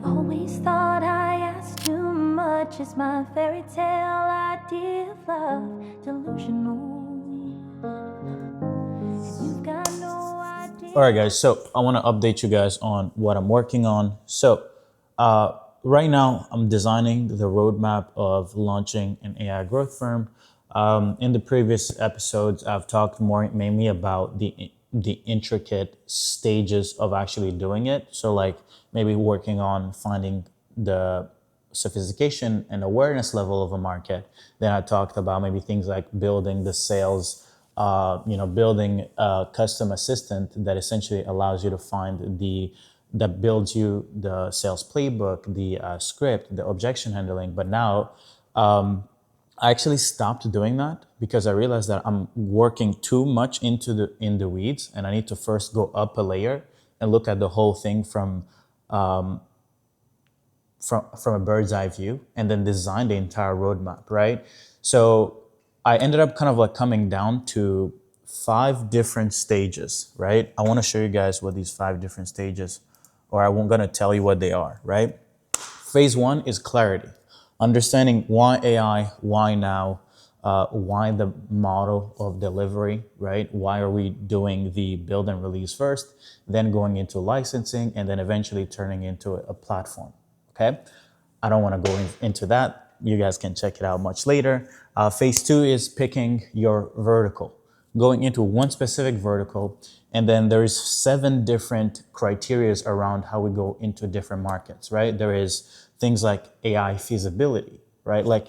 Always thought I asked too much. Is my fairy tale idea of love delusional? You've got no idea. All right, guys. So I want to update you guys on what I'm working on. So right now, I'm designing the roadmap of launching an AI growth firm. In the previous episodes, I've talked more mainly about the intricate stages of actually doing it. So like maybe working on finding the sophistication and awareness level of a market. Then I talked about maybe things like building the sales, building a custom assistant that essentially allows you to find that builds you the sales playbook, the script, the objection handling. But now I actually stopped doing that because I realized that I'm working too much in the weeds, and I need to first go up a layer and look at the whole thing from a bird's eye view and then design the entire roadmap, right? So I ended up kind of like coming down to 5 different stages, right? I want to show you guys what these 5 different stages, or I'm going to tell you what they are, right? Phase 1 is clarity, understanding why AI, why now, why the model of delivery, right? Why are we doing the build and release first, then going into licensing, and then eventually turning into a platform, okay? I don't want to go into that. You guys can check it out much later. Phase 2 is picking your vertical, going into one specific vertical, and then there's 7 different criterias around how we go into different markets, right? There is things like AI feasibility, right? Like,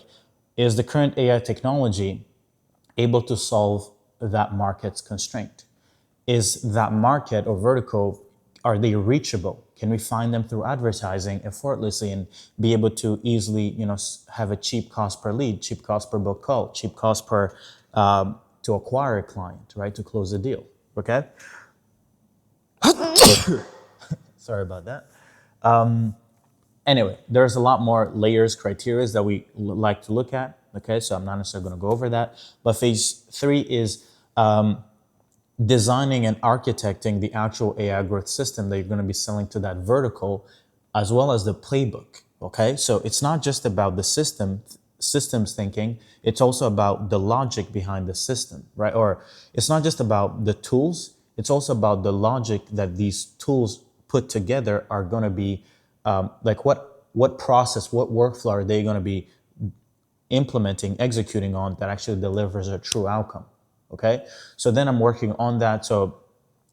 is the current AI technology able to solve that market's constraint? Is that market or vertical, are they reachable? Can we find them through advertising effortlessly and be able to easily, have a cheap cost per lead, cheap cost per book call, cheap cost per to acquire a client, right? To close a deal. Okay. Sorry about that. Anyway, there's a lot more layers, criteria that we like to look at. Okay, so I'm not necessarily going to go over that. But phase 3 is designing and architecting the actual AI growth system that you're going to be selling to that vertical, as well as the playbook. Okay, so it's not just about the systems thinking, it's also about the logic behind the system, right? Or it's not just about the tools, it's also about the logic that these tools put together are going to be like what process, what workflow are they going to be implementing, executing on that actually delivers a true outcome. Okay, so then I'm working on that. So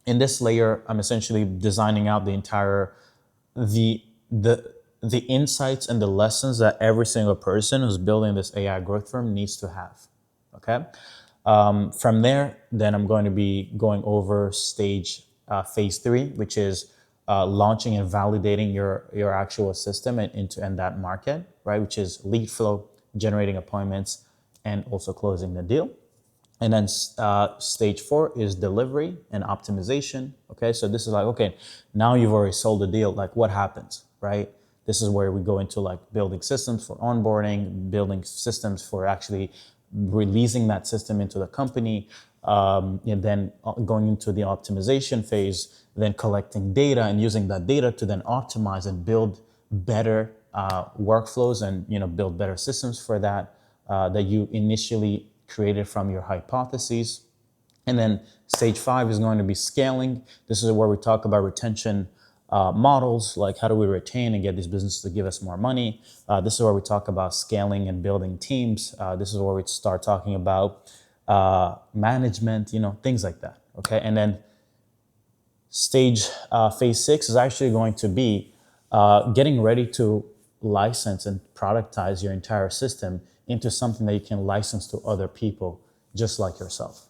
in this layer, I'm essentially designing out the entire the the insights and the lessons that every single person who's building this AI growth firm needs to have. Okay, from there, then I'm going to be going over phase 3, which is launching and validating your actual system and that market, right? Which is lead flow, generating appointments, and also closing the deal. And then stage 4 is delivery and optimization. Okay, so this is like, okay, now you've already sold the deal. Like, what happens, right? This is where we go into like building systems for onboarding, building systems for actually releasing that system into the company, and then going into the optimization phase, then collecting data and using that data to then optimize and build better workflows and build better systems for that that you initially created from your hypotheses. And then stage 5 is going to be scaling. This is where we talk about retention models, like how do we retain and get these businesses to give us more money. This is where we talk about scaling and building teams. This is where we start talking about management, things like that. Okay, and then phase 6 is actually going to be getting ready to license and productize your entire system into something that you can license to other people just like yourself,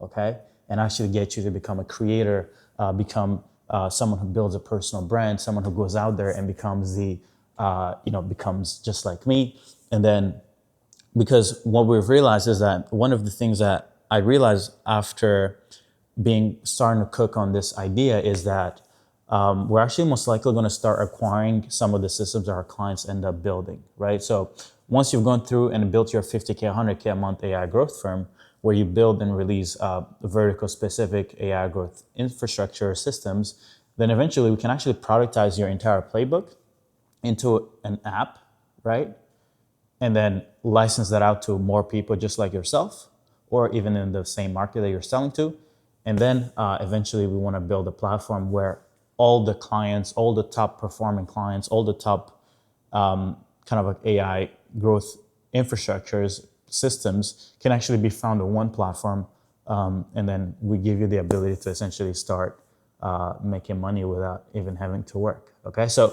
okay? And actually get you to become a creator, become someone who builds a personal brand, someone who goes out there and becomes becomes just like me. And then, because what we've realized is that one of the things that I realized after starting to cook on this idea is that we're actually most likely going to start acquiring some of the systems that our clients end up building, right? So once you've gone through and built your 50K, 100K a month AI growth firm, where you build and release vertical specific AI growth infrastructure systems, then eventually we can actually productize your entire playbook into an app, right? And then license that out to more people just like yourself, or even in the same market that you're selling to. And then eventually we want to build a platform where all the clients, all the top performing clients, all the top kind of like AI growth infrastructures, systems can actually be found on one platform. And then we give you the ability to essentially start making money without even having to work. Okay, so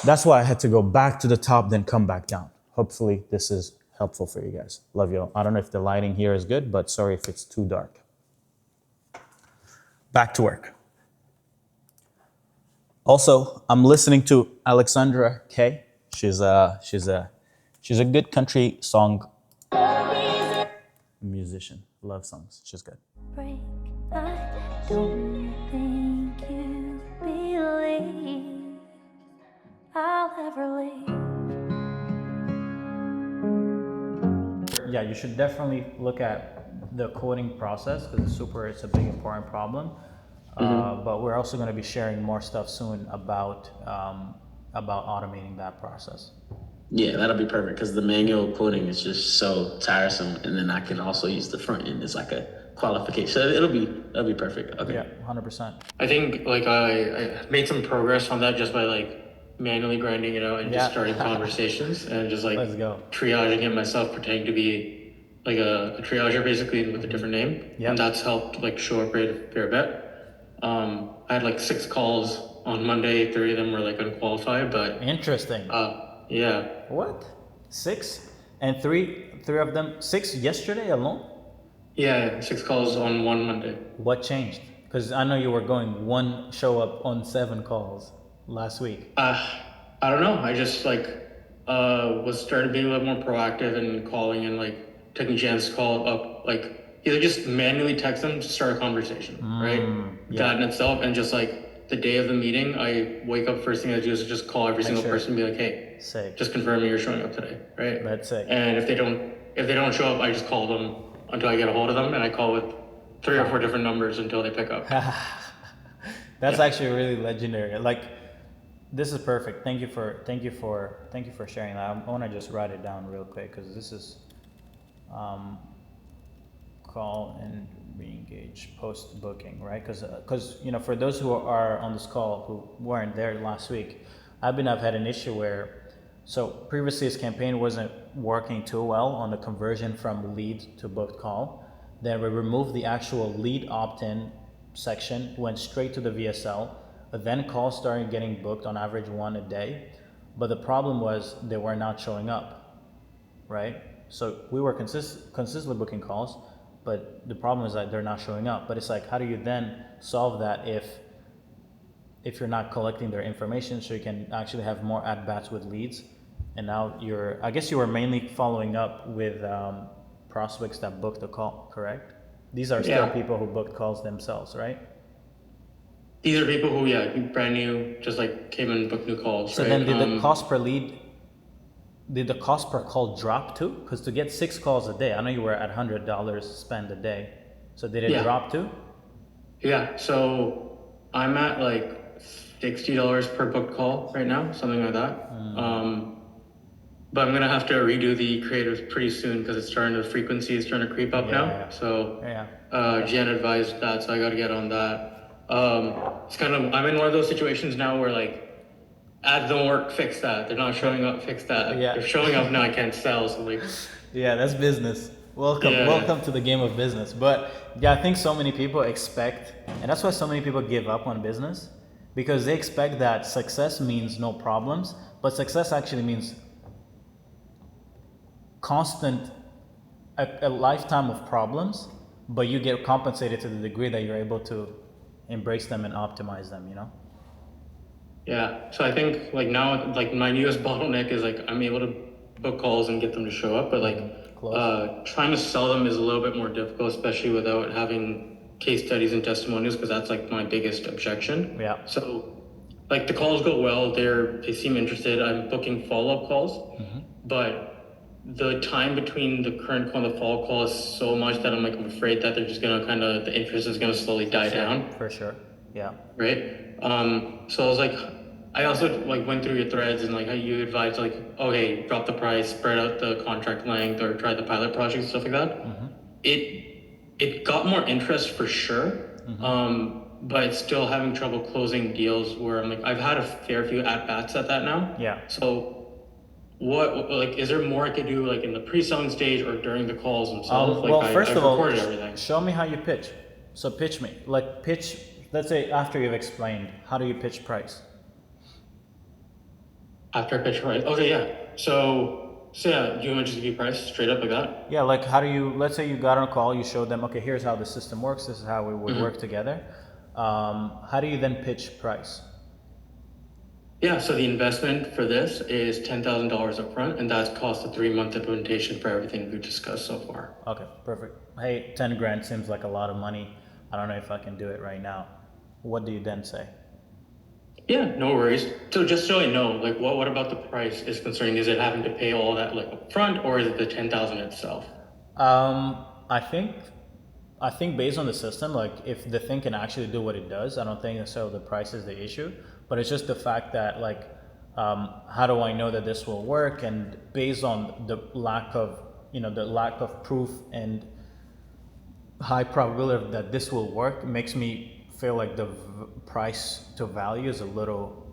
that's why I had to go back to the top, then come back down. Hopefully this is helpful for you guys. Love you all. I don't know if the lighting here is good, but sorry if it's too dark. Back to work. Also, I'm listening to Alexandra K. She's a good country song musician. Love songs. She's good. Break. I don't think you believe I'll ever leave. Yeah, you should definitely look at the coding process because it's a big important problem. But we're also going to be sharing more stuff soon about automating that process. Yeah, that'll be perfect because the manual coding is just so tiresome, and then I can also use the front end as like a qualification. So that'll be perfect. Okay. Yeah, 100%. I think like I made some progress on that just by like manually grinding it out and just starting conversations and just like Let's go. triaging it myself, pretending to be like a triager basically with a different name. Yeah. And that's helped like show up a fair bit. I had like 6 calls on Monday, 3 of them were like unqualified, but Interesting. yeah. What? 6? And three of them, 6 yesterday alone? Yeah, 6 calls on one Monday. What changed? Because I know you were going 1 show up on 7 calls last week. I don't know. I just like was started being a little more proactive and calling and like taking a chance to call up, like either just manually text them to start a conversation, right? Yeah. That in itself, and just like the day of the meeting, I wake up, first thing I do is just call every single person and be like, hey, Sick. just confirm you're showing up today, right? That's sick. And if they don't show up, I just call them until I get a hold of them, and I call with 3 or 4 different numbers until they pick up. That's actually really legendary. Like, this is perfect. Thank you for sharing that. I want to just write it down real quick because this is call and re-engage post booking, right? Because you know, for those who are on this call who weren't there last week, I've had an issue where, so previously this campaign wasn't working too well on the conversion from lead to booked call. Then we removed the actual lead opt-in section, went straight to the VSL. Then calls started getting booked on average 1 a day. But the problem was they were not showing up, right? So we were consistently booking calls, but the problem is that they're not showing up. But it's like, how do you then solve that if you're not collecting their information so you can actually have more at-bats with leads? And now I guess you were mainly following up with prospects that booked a call, correct? These are still people who booked calls themselves, right? These are people who, brand new, just like came and booked new calls. So right? then did the cost per lead, did the cost per call drop too? Because to get 6 calls a day, I know you were at $100 spent a day. So did it drop too? Yeah, so I'm at like $60 per booked call right now, something like that. But I'm gonna have to redo the creatives pretty soon because the frequency is starting to creep up now. Yeah. So Jen advised that, so I gotta get on that. It's kind of, I'm in one of those situations now where like, ads don't work, fix that. They're not showing up, fix that. Yeah. They're showing up now, I can't sell. So like, yeah, that's business. Welcome to the game of business. But yeah, I think so many people expect, and that's why so many people give up on business, because they expect that success means no problems, but success actually means constant, a lifetime of problems, but you get compensated to the degree that you're able to embrace them and optimize them, you know? yeah, so I think like now, like my newest bottleneck is like I'm able to book calls and get them to show up, but like trying to sell them is a little bit more difficult, especially without having case studies and testimonials, because that's like my biggest objection. Yeah. So like the calls go well, they seem interested. I'm booking follow-up calls, but the time between the current call and the follow-up call is so much that I'm afraid that they're just gonna the interest is gonna slowly die down. For sure. Yeah. Right? So I was like, I also like went through your threads and like how you advised like, okay, drop the price, spread out the contract length, or try the pilot project, stuff like that. It got more interest for sure, but it's still having trouble closing deals where I'm like, I've had a fair few at bats at that now. Yeah. So what, like, is there more I could do like in the pre-selling stage or during the calls themselves? Like Well, first I've of all, recorded everything. show me how you pitch. So pitch me. Like pitch, let's say after you've explained, how do you pitch price? After I pitch, right? Okay, yeah. So yeah, do you want to just give you price straight up like that? Yeah, like how do you, let's say you got on a call, you showed them, okay, here's how the system works, this is how we would work together. How do you then pitch price? Yeah, so the investment for this is $10,000 up front, and that's cost a 3-month implementation for everything we've discussed so far. Okay, perfect. Hey, 10 grand seems like a lot of money. I don't know if I can do it right now. What do you then say? Yeah, no worries. So just so I know, like what about the price is concerning? Is it having to pay all that like up front, or is it the 10,000 itself? I think based on the system, like if the thing can actually do what it does, I don't think necessarily the price is the issue, but it's just the fact that like, how do I know that this will work? And based on the lack of proof and high probability that this will work, makes me feel like the price to value is a little,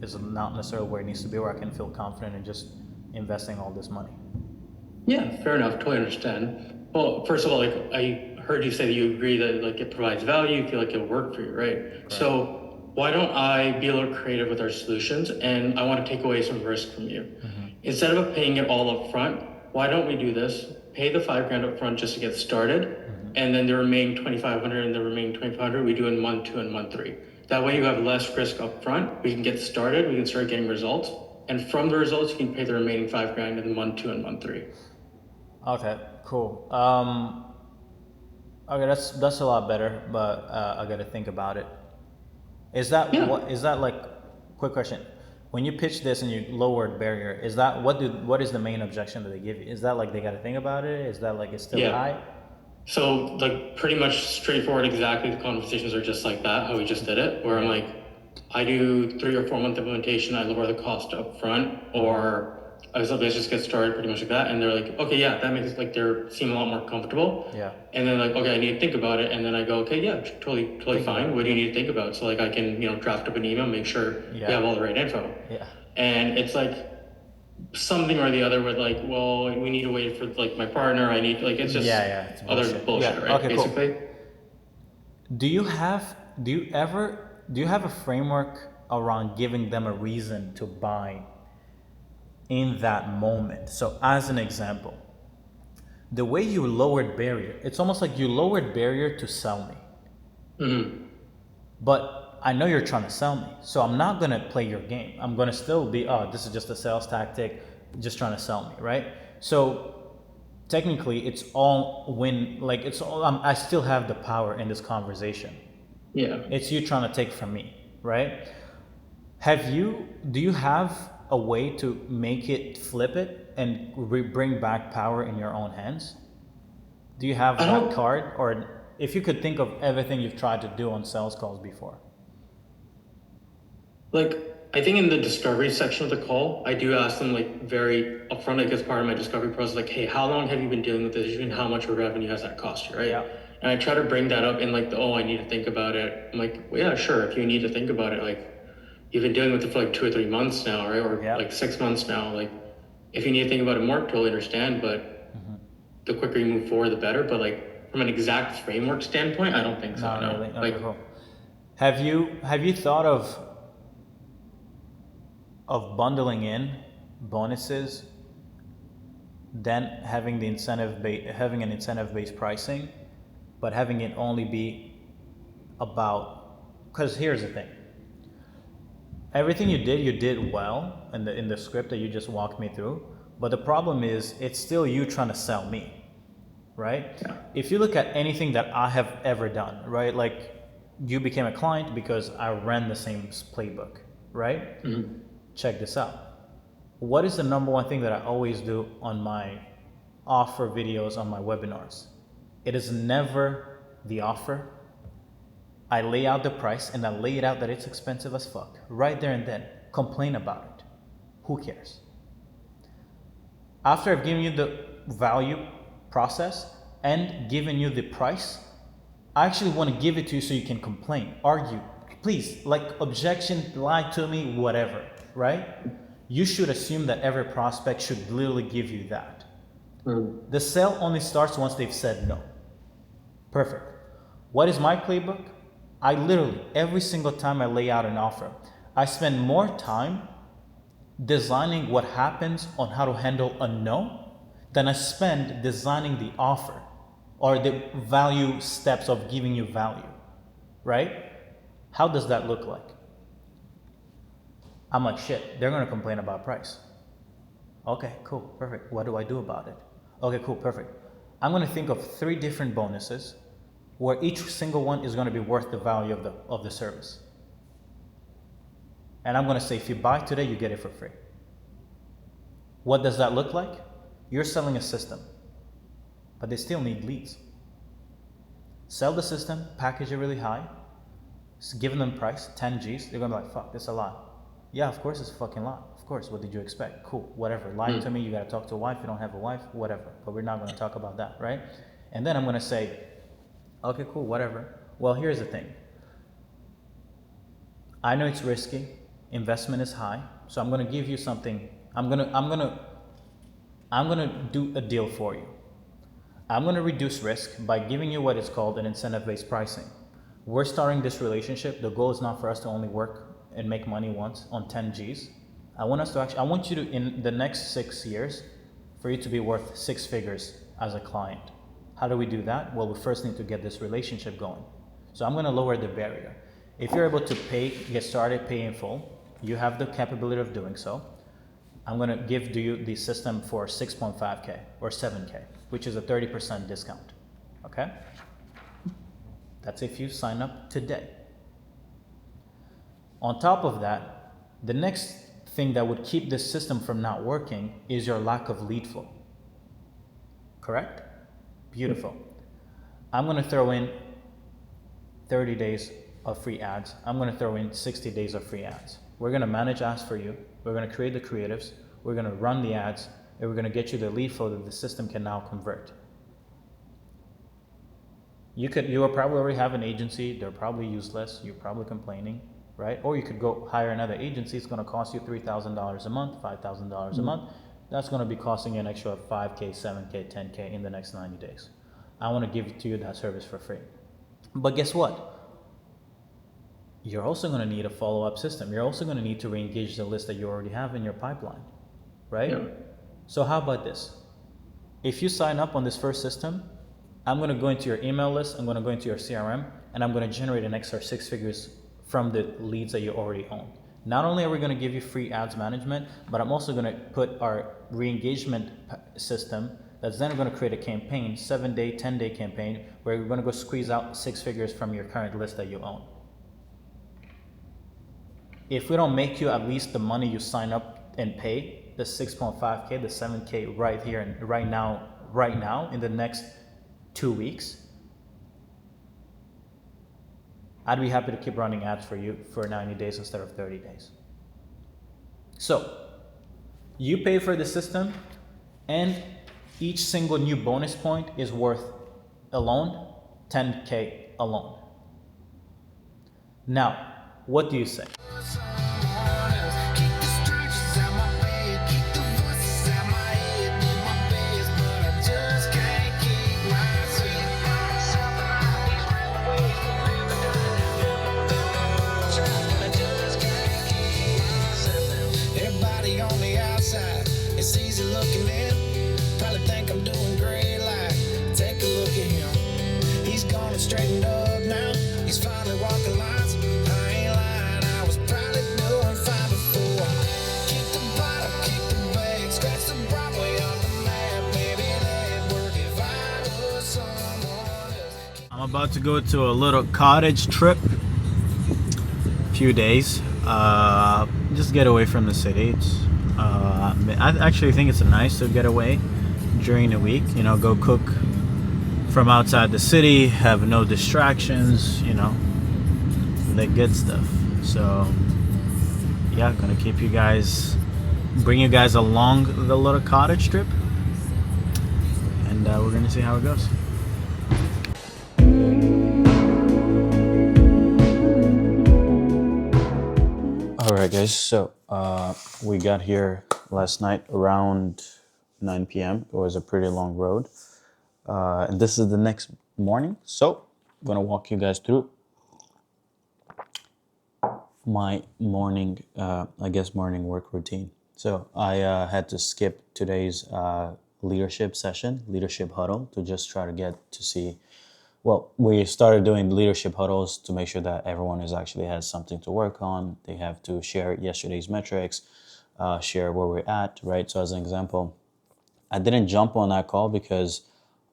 is not necessarily where it needs to be, where I can feel confident in just investing all this money. Yeah, fair enough. Totally understand. Well, first of all, like I heard you say that you agree that like it provides value, you feel like it'll work for you, right? Correct. So why don't I be a little creative with our solutions, and I want to take away some risk from you. Instead of paying it all up front, why don't we do this? Pay the $5,000 up front just to get started, and then the remaining 2,500 and the remaining 2,500 we do in month 2 and month 3. That way you have less risk up front. We can get started. We can start getting results, and from the results you can pay the remaining $5,000 in month 2 and month 3. Okay, cool. Okay, that's a lot better, but I got to think about it. Is that like, quick question? When you pitch this and you lowered barrier, is that what is the main objection that they give you? Is that like they got to think about it? Is that like it's still high? So like pretty much straightforward, exactly. The conversations are just like that, how we just did it, where I'm like, I do 3 or 4 month implementation, I lower the cost up front, or I was like, let's just get started, pretty much like that. And they're like, okay, yeah, that makes like they seem a lot more comfortable. Yeah. And then like, okay, I need to think about it. And then I go, okay, yeah, totally fine. What do you need to think about? So like I can, draft up an email, make sure you have all the right info. Yeah. And it's like something or the other with like, well, we need to wait for like my partner. I need like, it's just it's other bullshit, right? Okay, basically. Cool. Do you have a framework around giving them a reason to buy in that moment? So as an example, the way you lowered barrier, it's almost like you lowered barrier to sell me. But I know you're trying to sell me, so I'm not going to play your game. I'm going to still be, this is just a sales tactic, just trying to sell me, right? So technically it's all win, like it's all, I still have the power in this conversation. Yeah. It's you trying to take from me, right? Do you have a way to make it, flip it, and bring back power in your own hands? Do you have that card? Or if you could think of everything you've tried to do on sales calls before. Like, I think in the discovery section of the call, I do ask them like very upfront, like as part of my discovery process, like, hey, how long have you been dealing with this issue and how much revenue has that cost you, right? Yeah. And I try to bring that up in like I need to think about it. I'm like, well, yeah, sure. If you need to think about it, like you've been dealing with it for like 2 or 3 months now, right? Or like 6 months now. Like if you need to think about it more, totally understand. But the quicker you move forward, the better. But like from an exact framework standpoint, I don't think so. No. Really? Okay, like, cool. Have you thought of bundling in bonuses, then having an incentive-based pricing, but having it only be about, because here's the thing. Everything you did well in the script that you just walked me through, but the problem is it's still you trying to sell me, right? Yeah. If you look at anything that I have ever done, right? Like you became a client because I ran the same playbook, right? Check this out. What is the number one thing that I always do on my offer videos, on my webinars? It is never the offer. I lay out the price and I lay it out that it's expensive as fuck. Right there and then. Complain about it. Who cares? After I've given you the value process and given you the price, I actually want to give it to you so you can complain, argue, please, like objection, lie to me, whatever, right? You should assume that every prospect should literally give you that. The sale only starts once they've said no. Perfect. What is my playbook? I literally, every single time I lay out an offer, I spend more time designing what happens on how to handle a no than I spend designing the offer or the value steps of giving you value, right? How does that look like? I'm like, shit, they're gonna complain about price. Okay, cool, perfect. What do I do about it? Okay, cool, perfect. I'm gonna think of 3 different bonuses where each single one is gonna be worth the value of the service. And I'm gonna say, if you buy today, you get it for free. What does that look like? You're selling a system, but they still need leads. Sell the system, package it really high, give them price, 10 G's, they're gonna be like, fuck, this is a lot. Yeah, of course it's a fucking lot. Of course, what did you expect? Cool, whatever. Lie to me, you gotta talk to a wife, you don't have a wife, whatever. But we're not gonna talk about that, right? And then I'm gonna say, okay, cool, whatever. Well, here's the thing. I know it's risky, investment is high, so I'm gonna give you something. I'm gonna do a deal for you. I'm gonna reduce risk by giving you what is called an incentive-based pricing. We're starting this relationship. The goal is not for us to only work and make money once on 10 G's. I want you to, in the next 6 years, for you to be worth 6 figures as a client. How do we do that? Well, we first need to get this relationship going. So I'm gonna lower the barrier. If you're able to get started, pay in full, you have the capability of doing so. I'm gonna give to you the system for 6.5K or 7K, which is a 30% discount, okay? That's if you sign up today. On top of that, the next thing that would keep this system from not working is your lack of lead flow, correct? Beautiful. I'm gonna throw in 30 days of free ads. I'm gonna throw in 60 days of free ads. We're gonna manage ads for you. We're gonna create the creatives. We're gonna run the ads, and we're gonna get you the lead flow that the system can now convert. You will probably already have an agency. They're probably useless. You're probably complaining, right? Or you could go hire another agency. It's gonna cost you $3,000 a month, $5,000 a month. That's gonna be costing you an extra 5K, 7K, 10K in the next 90 days. I wanna give to you that service for free. But guess what? You're also gonna need a follow-up system. You're also gonna need to re-engage the list that you already have in your pipeline, right? Yeah. So how about this? If you sign up on this first system, I'm gonna go into your email list, I'm gonna go into your CRM, and I'm gonna generate an extra 6 figures from the leads that you already own. Not only are we gonna give you free ads management, but I'm also gonna put our re-engagement system that's then gonna create a campaign, 7-day, 10-day campaign, where we're gonna go squeeze out 6 figures from your current list that you own. If we don't make you at least the money you sign up and pay, the 6.5K, the 7K right here and right now in the next 2 weeks, I'd be happy to keep running ads for you for 90 days instead of 30 days. So you pay for the system, and each single new bonus point is worth alone 10K alone. Now, what do you say? It's easy looking in, probably think I'm doing great, like, take a look at him. He's gone and straightened up now, he's finally walking lines. I ain't lying, I was probably doing fine before. Keep the bottle, keep the bag, scratch the Broadway off the map. Maybe that'd work if I was someone else. I'm about to go to a little cottage trip, few days, just get away from the city. I actually think it's nice to get away during the week, you know, go cook from outside the city, have no distractions, you know, the good stuff. So yeah, gonna keep you guys, bring you guys along the little cottage trip, and we're gonna see how it goes. All right, guys. So we got here last night around 9 p.m. It was a pretty long road, and this is the next morning. So I'm gonna walk you guys through my morning, morning work routine. So I had to skip today's leadership session, leadership huddle, to just try to get to see. Well, we started doing leadership huddles to make sure that everyone is actually has something to work on. They have to share yesterday's metrics, share where we're at, right? So as an example, I didn't jump on that call because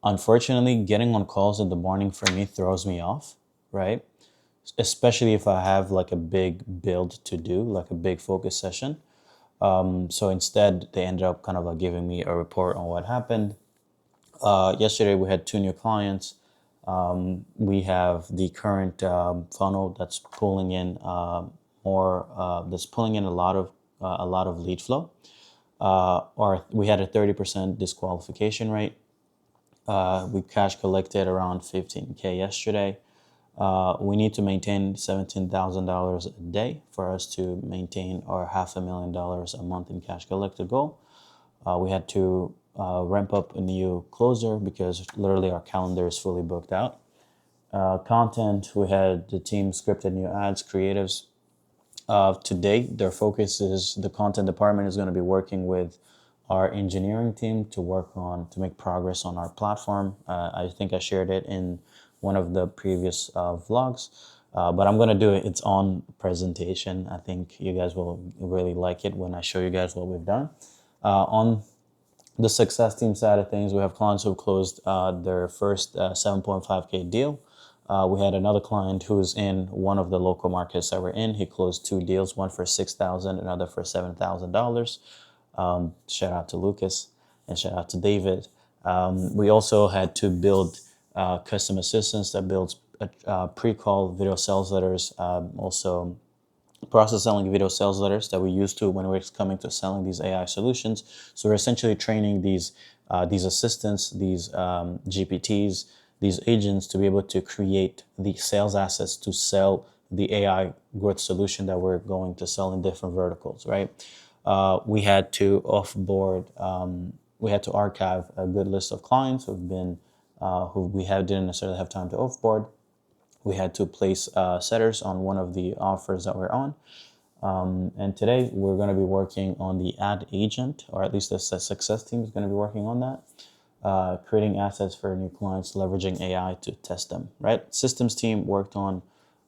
unfortunately getting on calls in the morning for me throws me off, right? Especially if I have like a big build to do, like a big focus session. So instead, they ended up kind of like giving me a report on what happened. Yesterday, we had 2 new clients. We have the current funnel that's pulling in that's pulling in a lot of lead flow. Or we had a 30% disqualification rate. We cash collected around 15K yesterday. We need to maintain $17,000 a day for us to maintain our $500,000 a month in cash collected goal. We had to ramp up a new closer because literally our calendar is fully booked out. Content, we had the team scripted new ads, creatives. Today, their focus is the content department is going to be working with our engineering team to make progress on our platform. I think I shared it in one of the previous vlogs, but I'm gonna do its own presentation. I think you guys will really like it when I show you guys what we've done. On the success team side of things, we have clients who closed their first 7.5K deal. We had another client who's in one of the local markets that we're in. He closed 2 deals, one for $6,000, another for $7,000. Shout out to Lucas and shout out to David. We also had to build custom assistants that builds pre-call video sales letters, also process selling video sales letters that we use to when we're coming to selling these AI solutions. So we're essentially training these assistants, these GPTs, these agents to be able to create the sales assets to sell the AI growth solution that we're going to sell in different verticals, right? We had to we had to archive a good list of clients who didn't necessarily have time to offboard. We had to place setters on one of the offers that we're on. And today we're going to be working on the ad agent, or at least the success team is going to be working on that, creating assets for new clients, leveraging AI to test them, right? Systems team worked on,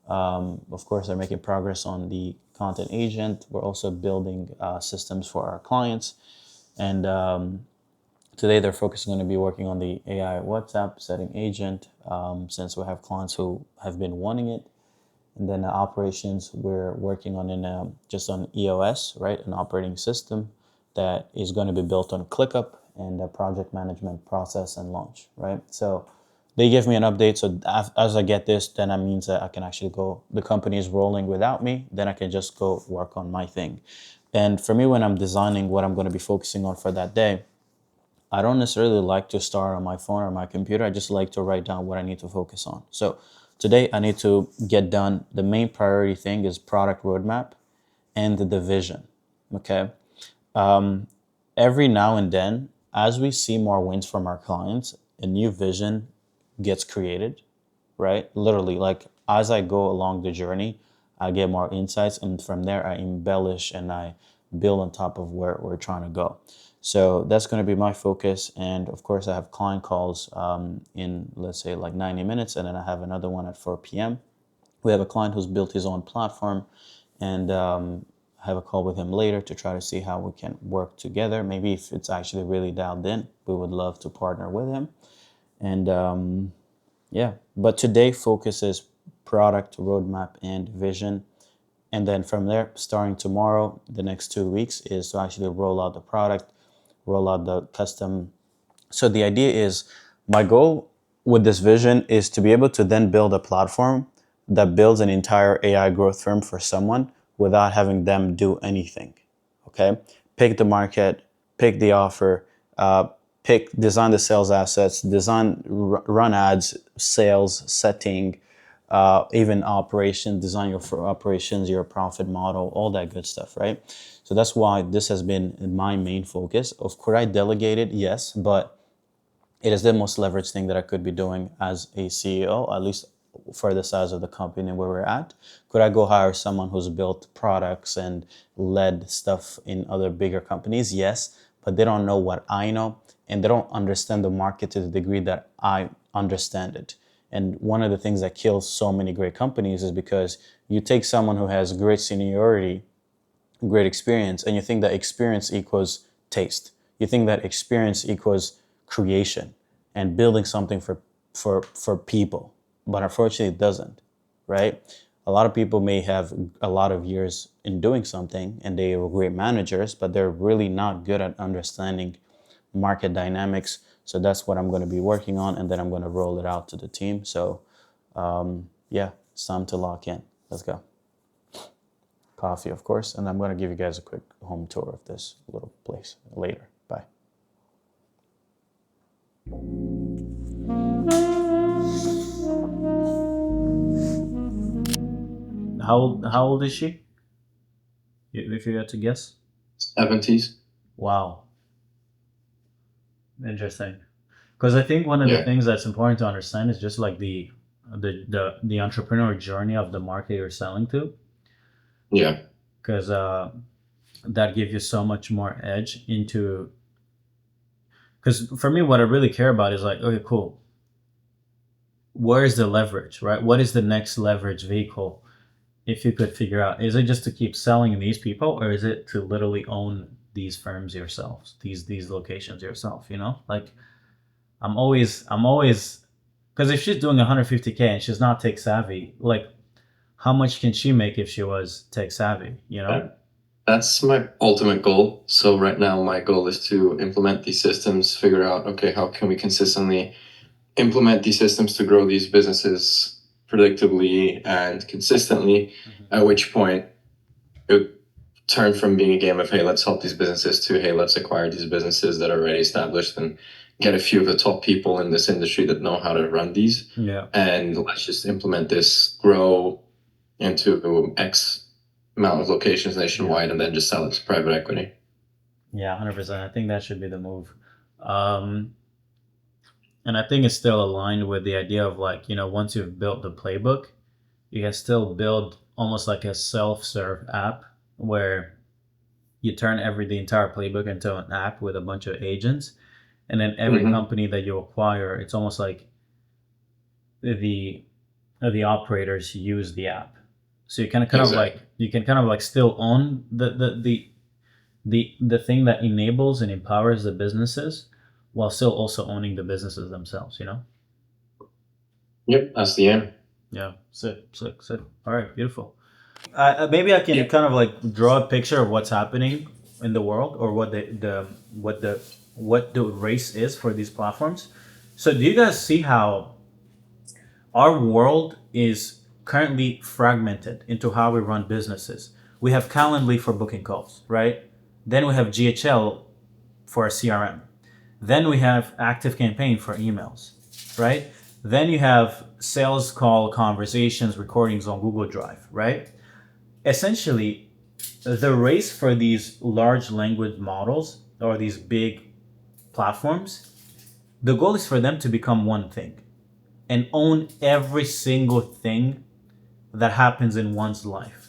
of course, they're making progress on the content agent. We're also building systems for our clients. And today they're focusing on to be working on the AI WhatsApp setting agent, since we have clients who have been wanting it. And then operations, we're working on just on EOS, right? An operating system that is going to be built on ClickUp and a project management process and launch, right? So they give me an update. So as I get this, then that means that I can actually go, the company is rolling without me, then I can just go work on my thing. And for me, when I'm designing what I'm going to be focusing on for that day, I don't necessarily like to start on my phone or my computer. I just like to write down what I need to focus on. So today I need to get done. The main priority thing is product roadmap and the vision, okay? Every now and then, as we see more wins from our clients, a new vision gets created, right? Literally, like as I go along the journey, I get more insights, and from there I embellish and I build on top of where we're trying to go. So that's going to be my focus. And of course, I have client calls in, let's say, like 90 minutes, and then I have another one at 4 p.m. We have a client who's built his own platform, and I have a call with him later to try to see how we can work together. Maybe if it's actually really dialed in, we would love to partner with him. And yeah, but today focuses product roadmap and vision. And then from there, starting tomorrow, the next 2 weeks is to actually roll out the product, roll out the custom. So the idea is, my goal with this vision is to be able to then build a platform that builds an entire AI growth firm for someone without having them do anything. Okay, pick the market, pick the offer, design the sales assets, run ads, sales, setting, even design your operations, your profit model, all that good stuff, right? So that's why this has been my main focus. Of course, I delegated, yes, but it is the most leveraged thing that I could be doing as a CEO, at least for the size of the company where we're at. Could I go hire someone who's built products and led stuff in other bigger companies? Yes, but they don't know what I know, and they don't understand the market to the degree that I understand it. And one of the things that kills so many great companies is because you take someone who has great seniority, great experience, and you think that experience equals taste. You think that experience equals creation and building something for people, but unfortunately it doesn't, right? A lot of people may have a lot of years in doing something and they are great managers, but they're really not good at understanding market dynamics. So that's what I'm going to be working on, and then I'm going to roll it out to the team. So yeah, it's time to lock in. Let's go. Coffee, of course, and I'm going to give you guys a quick home tour of this little place later. Bye. How old is she? If you had to guess. 70s. Wow. Interesting. Because I think one of the things that's important to understand is just like the entrepreneur journey of the market you're selling to. Yeah. Because that gives you so much more edge into. Because for me, what I really care about is like, okay, cool. Where is the leverage, right? What is the next leverage vehicle? If you could figure out, is it just to keep selling these people, or is it to literally own these firms yourselves, these locations yourself? You know, like I'm always, because if she's doing 150K and she's not tech savvy, like how much can she make if she was tech savvy? You know. That's my ultimate goal. So right now, my goal is to implement these systems, figure out, okay, how can we consistently implement these systems to grow these businesses predictably and consistently, at which point it would turn from being a game of, hey, let's help these businesses to, hey, let's acquire these businesses that are already established and get a few of the top people in this industry that know how to run these. Yeah. And let's just implement this, grow into X amount of locations nationwide, and then just sell it to private equity. Yeah, 100%. I think that should be the move. And I think it's still aligned with the idea of like, you know, once you've built the playbook, you can still build almost like a self-serve app where you turn the entire playbook into an app with a bunch of agents. And then every company that you acquire, it's almost like the operators use the app. So you can kind of like still own the thing that enables and empowers the businesses while still also owning the businesses themselves, you know? Yep, that's the aim. Yeah, sick. All right, beautiful. Maybe I can kind of like draw a picture of what's happening in the world, or what the race is for these platforms. So do you guys see how our world is currently fragmented into how we run businesses? We have Calendly for booking calls, right? Then we have GHL for a CRM. Then we have ActiveCampaign for emails, right? Then you have sales call conversations, recordings on Google Drive, right? Essentially, the race for these large language models or these big platforms, the goal is for them to become one thing and own every single thing that happens in one's life.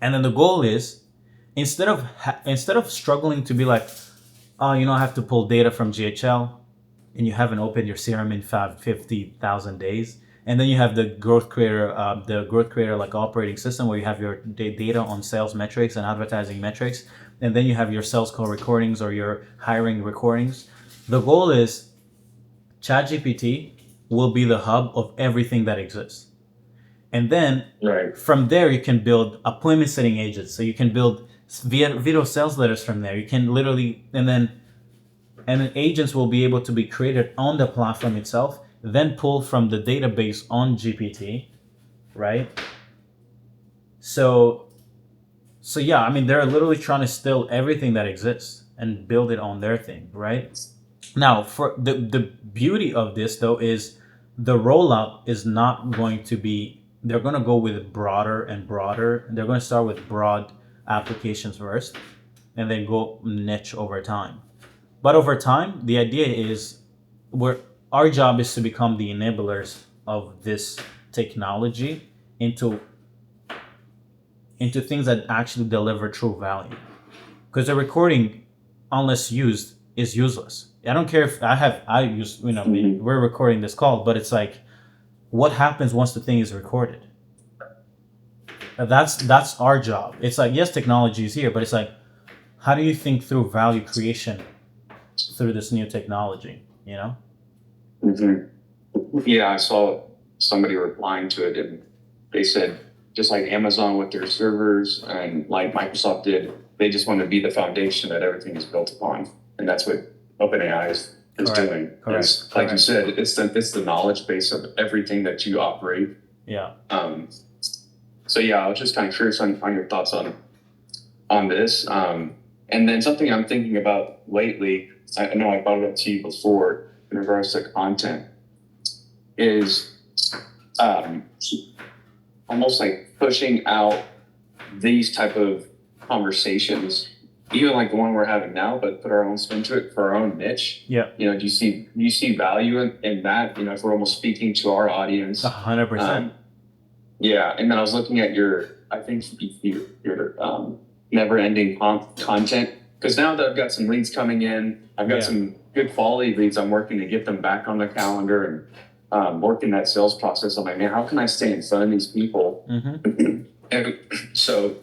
And then the goal is, instead of struggling to be like, oh, you know, I have to pull data from GHL, and you haven't opened your CRM in 50,000 days, and then you have the growth creator like operating system where you have your data on sales metrics and advertising metrics, and then you have your sales call recordings or your hiring recordings. The goal is ChatGPT will be the hub of everything that exists. And then from there, you can build appointment setting agents. So you can build video sales letters from there. You can literally, and then agents will be able to be created on the platform itself, then pull from the database on GPT, right? So yeah, I mean, they're literally trying to steal everything that exists and build it on their thing, right? Now, for the beauty of this though is the rollout is not going to be. They're going to go with broader and broader. They're going to start with broad applications first, and then go niche over time. But over time, the idea is our job is to become the enablers of this technology into things that actually deliver true value. Because the recording, unless used, is useless. I don't care if I use, we're recording this call, but it's like, what happens once the thing is recorded? That's our job. It's like, yes, technology is here, but it's like, how do you think through value creation through this new technology? You know? Yeah, I saw somebody replying to it, and they said, just like Amazon with their servers and like Microsoft did, they just want to be the foundation that everything is built upon, and that's what OpenAI is doing. Correct. Like you said, it's the knowledge base of everything that you operate. Yeah. So yeah, I was just kind of curious on your thoughts on this. And then something I'm thinking about lately, I know I brought it up to you before in regards to content, is almost like pushing out these type of conversations, even like the one we're having now, but put our own spin to it for our own niche. Yeah. You know, do you see value in that? You know, if we're almost speaking to our audience. 100%. Yeah, and then I was looking at your never ending content, because now that I've got some leads coming in, I've got some good quality leads. I'm working to get them back on the calendar and working that sales process. I'm like, man, how can I stay in front of these people? And so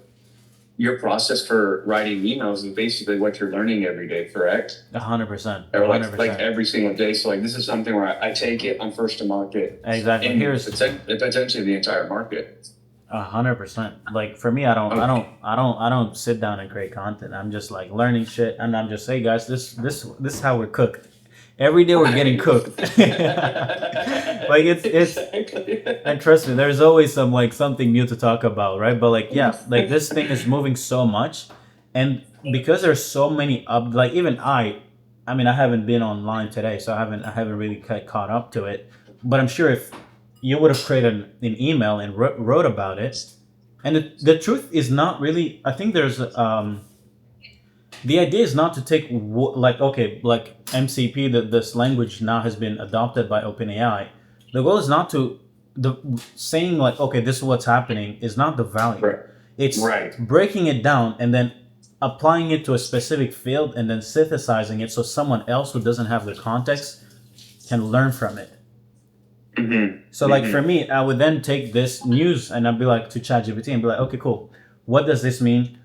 your process for writing emails is basically what you're learning every day, correct? 100%. Or like every single day. So like, this is something where I take it, I'm first to market. Exactly. And here's potentially the entire market. 100%. Like for me, I don't sit down and create content. I'm just like learning shit, and I'm just, hey guys, this is how we're cooked. Every day we're getting cooked. Like it's and trust me, there's always something new to talk about, right? But like, yeah, like this thing is moving so much, and because there's so many like even I haven't been online today, so I haven't really caught up to it. But I'm sure if you would have created an email and wrote about it, and the truth is not really. I think there's the idea is not to take like MCP, this language now has been adopted by OpenAI. The goal is not to saying like, okay, this is what's happening is not the value. Right. It's breaking it down and then applying it to a specific field and then synthesizing it so someone else who doesn't have the context can learn from it. So like for me, I would then take this news and I'd be like to ChatGPT and be like, okay, cool. What does this mean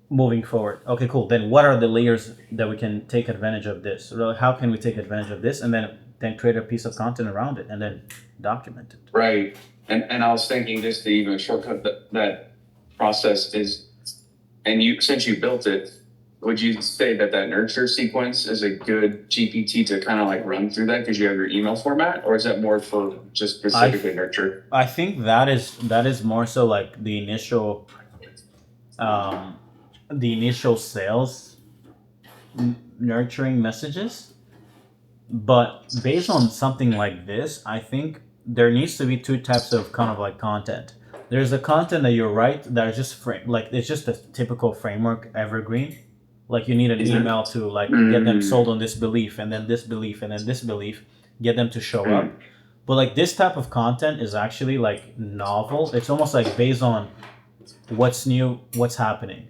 moving forward? Okay, cool. Then what are the layers that we can take advantage of this? So how can we take advantage of this? And then create a piece of content around it and then document it. Right. And I was thinking just to even shortcut that process is, and since you built it, would you say that nurture sequence is a good GPT to kind of like run through that because you have your email format, or is that more for just specifically nurture? I think that is more so like the initial sales nurturing messages. But based on something like this, I think there needs to be two types of kind of like content. There's the content that you're right that is just it's just a typical framework evergreen. Like you need an email to like get them sold on this belief and then this belief and then this belief, get them to show up. But like this type of content is actually like novel. It's almost like based on what's new, what's happening.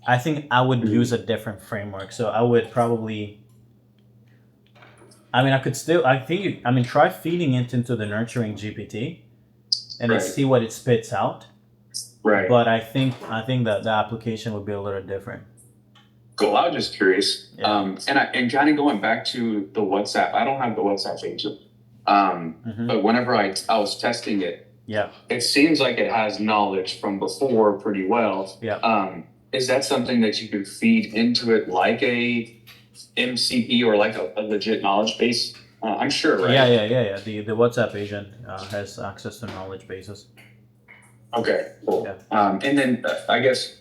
I think I would use a different framework. So I would probably, try feeding it into the nurturing GPT and then see what it spits out. Right. But I think that the application would be a little different. Cool. I was just curious. Yeah. And kind of going back to the WhatsApp, I don't have the WhatsApp feature. But whenever I was testing it, it seems like it has knowledge from before pretty well. Yeah. Is that something that you could feed into it like a MCP or like a legit knowledge base? I'm sure, right? Yeah. The WhatsApp agent has access to knowledge bases. Okay, cool. Yeah. And then I guess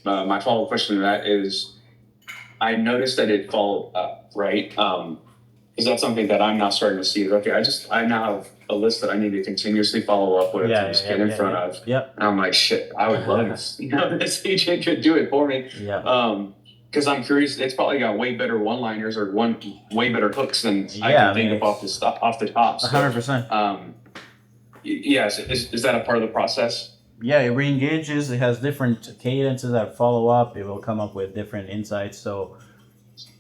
my follow-up question to that is, I noticed that it followed up, right? Because that's something that I'm now starting to see. Is, okay, I now have a list that I need to continuously follow up with, to just get in front of. Yep. And I'm like, shit, I would love this. This agent could do it for me. Yeah. Because I'm curious, it's probably got way better one-liners or way better hooks than I Yeah, can think of off the top. So, 100%. yes, is that a part of the process? Yeah, it re-engages. It has different cadences that follow up. It will come up with different insights. So,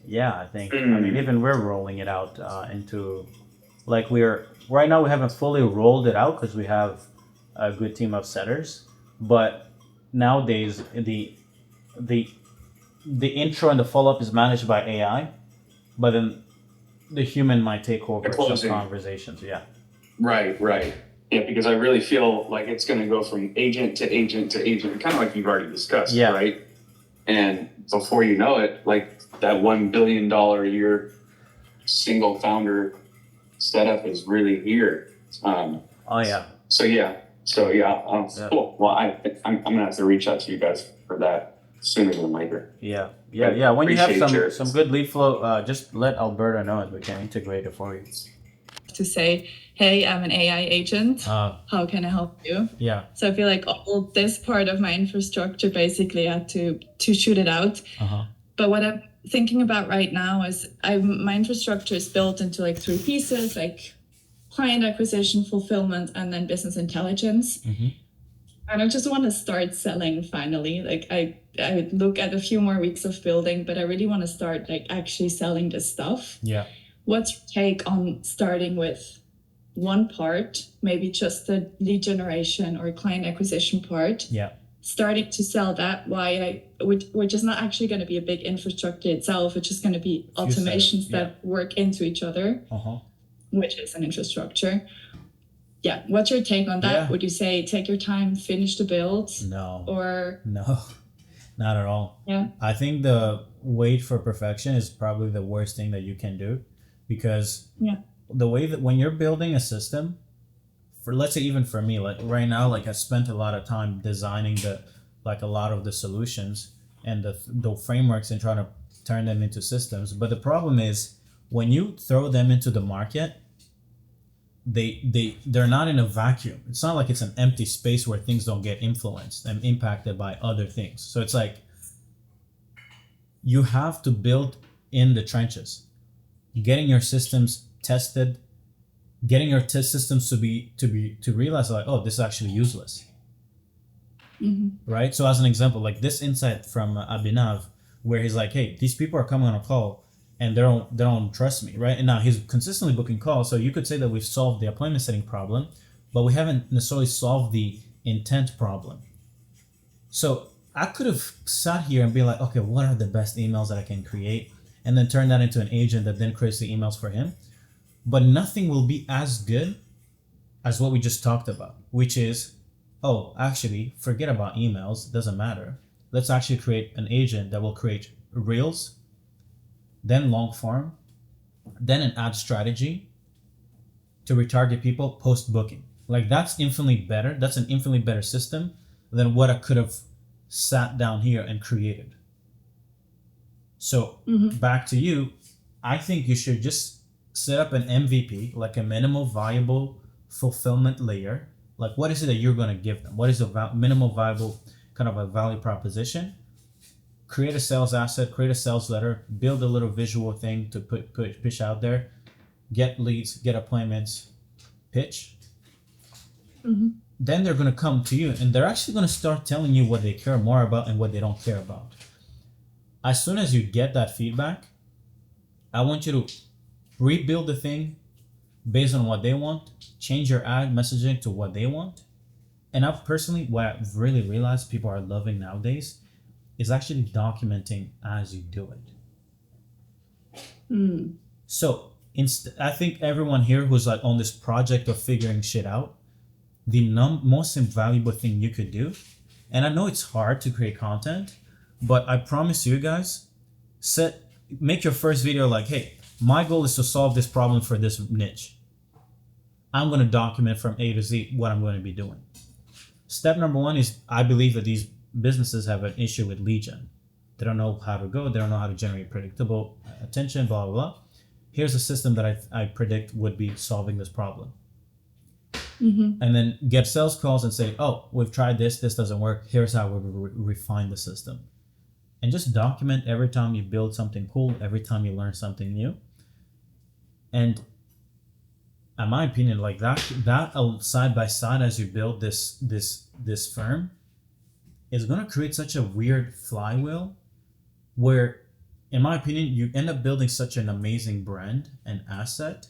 yeah, I think. I mean, even we're rolling it out into, like, right now we haven't fully rolled it out because we have a good team of setters. But nowadays, the intro and the follow-up is managed by AI, but then the human might take over some conversations. Yeah. Right. Yeah, because I really feel like it's going to go from agent to agent to agent, kind of like you've already discussed, right? And before you know it, like that $1 billion a year single founder setup is really here. Oh yeah. So cool. Well, I'm gonna have to reach out to you guys for that sooner than later. Yeah. When you have some good lead flow, just let Alberta know and we can integrate it for you. To say, hey, I'm an AI agent. How can I help you? Yeah. So I feel like all this part of my infrastructure basically had to shoot it out. But what I'm thinking about right now is my infrastructure is built into like 3 pieces, like client acquisition, fulfillment, and then business intelligence. And I just want to start selling finally. Like I would look at a few more weeks of building, but I really want to start like actually selling this stuff. Yeah. What's your take on starting with one part, maybe just the lead generation or client acquisition part? Yeah. Starting to sell that, which is not actually going to be a big infrastructure itself. It's just going to be automations that work into each other, which is an infrastructure. Yeah. What's your take on that? Yeah. Would you say take your time, finish the build? No. Or no, not at all. Yeah. I think the wait for perfection is probably the worst thing that you can do, because the way that when you're building a system, for let's say even for me, like right now, like I spent a lot of time designing a lot of the solutions and the frameworks and trying to turn them into systems. But the problem is when you throw them into the market, they're not in a vacuum. It's not like it's an empty space where things don't get influenced and impacted by other things. So it's like you have to build in the trenches, getting your systems tested, getting your test systems to realize like, oh, this is actually useless. Right? So as an example, like this insight from Abhinav, where he's like, hey, these people are coming on a call and they don't trust me, right? And now he's consistently booking calls. So you could say that we've solved the appointment setting problem, but we haven't necessarily solved the intent problem. So I could have sat here and be like, okay, what are the best emails that I can create? And then turn that into an agent that then creates the emails for him. But nothing will be as good as what we just talked about, which is, oh, actually, forget about emails. It doesn't matter. Let's actually create an agent that will create reels, then long form, then an ad strategy to retarget people post booking. Like that's infinitely better. That's an infinitely better system than what I could have sat down here and created. So back to you, I think you should just set up an MVP, like a minimal viable fulfillment layer. Like what is it that you're going to give them? What is a minimal viable kind of a value proposition? Create a sales asset, create a sales letter, build a little visual thing to push out there, get leads, get appointments, pitch. Then they're going to come to you and they're actually going to start telling you what they care more about and what they don't care about. As soon as you get that feedback, I want you to rebuild the thing based on what they want, change your ad messaging to what they want. And I've personally, what I've really realized people are loving nowadays is actually documenting as you do it. So I think everyone here who's like on this project of figuring shit out, the most invaluable thing you could do, and I know it's hard to create content, but I promise you guys, make your first video like, hey, my goal is to solve this problem for this niche. I'm going to document from A to Z what I'm going to be doing. Step number 1 is I believe that these businesses have an issue with lead gen. They don't know how to go. They don't know how to generate predictable attention, blah, blah, blah. Here's a system that I predict would be solving this problem. And then get sales calls and say, oh, we've tried this doesn't work. Here's how we refine the system. And just document every time you build something cool, every time you learn something new. And in my opinion, like that side by side as you build this firm is going to create such a weird flywheel where, in my opinion, you end up building such an amazing brand and asset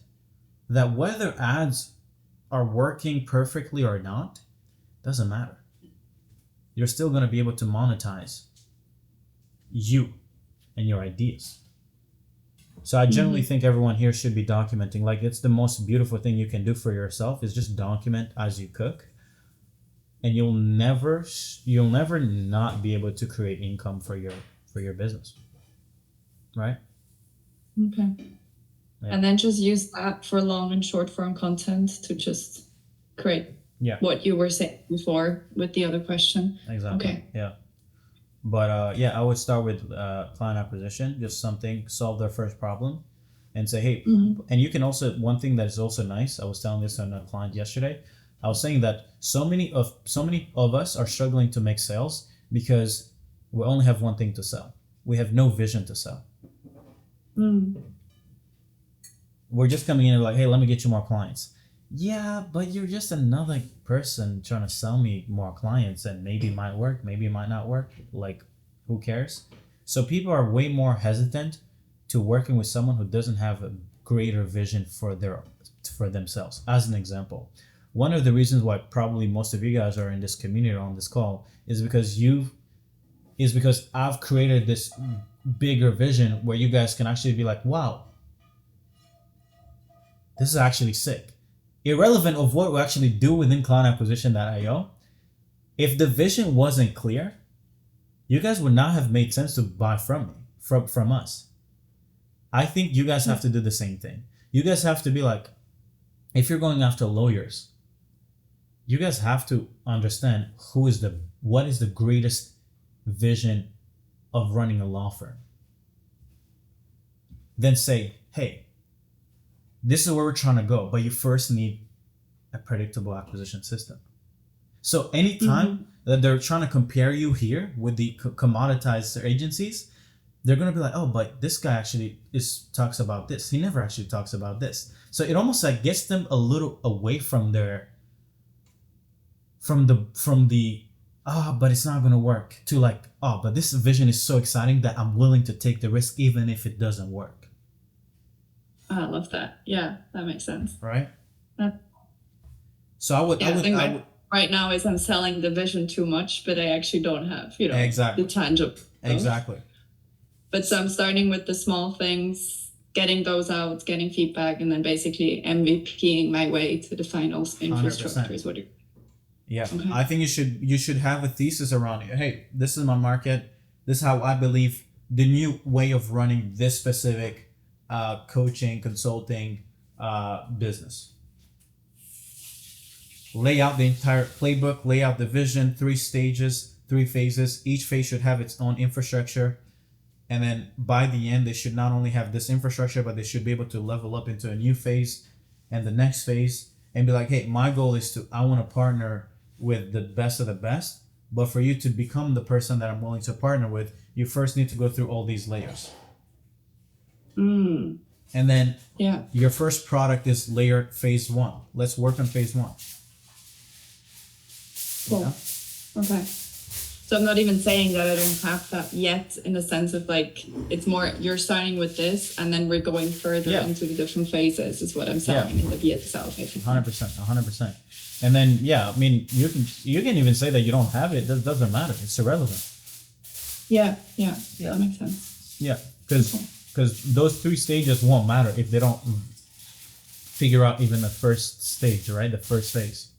that whether ads are working perfectly or not, doesn't matter. You're still going to be able to monetize you and your ideas. So I generally think everyone here should be documenting. Like, it's the most beautiful thing you can do for yourself is just document as you cook, and you'll never not be able to create income for your business, right? Okay. Yeah. And then just use that for long and short form content to just create what you were saying before with the other question. Exactly. Okay. Yeah. But I would start with client acquisition, just solve their first problem and say, hey, and you can also, one thing that is also nice, I was telling this on a client yesterday, I was saying that so many of us are struggling to make sales because we only have one thing to sell. We have no vision to sell. We're just coming in and like, hey, let me get you more clients. Yeah, but you're just another person trying to sell me more clients, and maybe it might work, maybe it might not work. Like, who cares? So people are way more hesitant to working with someone who doesn't have a greater vision for themselves. As an example, one of the reasons why probably most of you guys are in this community or on this call is because I've created this bigger vision where you guys can actually be like, wow, this is actually sick. Irrelevant of what we actually do within clientacquisition.io, if the vision wasn't clear, you guys would not have made sense to buy from us. I think you guys have to do the same thing. You guys have to be like, if you're going after lawyers, you guys have to understand what is the greatest vision of running a law firm. Then say, hey, this is where we're trying to go, but you first need a predictable acquisition system. So anytime that they're trying to compare you here with the commoditized agencies, they're going to be like, oh, but this guy actually talks about this. He never actually talks about this. So it almost like gets them a little away from the but it's not going to work, to like, oh, but this vision is so exciting that I'm willing to take the risk even if it doesn't work. I love that. Yeah, that makes sense. Right? So I would right now is I'm selling the vision too much, but I actually don't have, exactly. the tangible. Exactly. But so I'm starting with the small things, getting those out, getting feedback, and then basically MVPing my way to the final infrastructure 100%. Is what you're. Yeah, okay. I think you should have a thesis around it. Hey, this is my market. This is how I believe the new way of running this specific coaching, consulting business. Lay out the entire playbook, lay out the vision, 3 stages, 3 phases. Each phase should have its own infrastructure. And then by the end, they should not only have this infrastructure, but they should be able to level up into a new phase and the next phase and be like, hey, my goal is I want to partner with the best of the best. But for you to become the person that I'm willing to partner with, you first need to go through all these layers. And then your first product is layered phase 1. Let's work on phase 1. Cool. Yeah. Okay. So I'm not even saying that I don't have that yet, in the sense of like, it's more you're starting with this and then we're going further into the different phases is what I'm selling in the V itself. 100%. And then, I mean, you can even say that you don't have it. That doesn't matter. It's irrelevant. Yeah, that makes sense. Yeah, because those 3 stages won't matter if they don't figure out even the first stage, right? The first phase.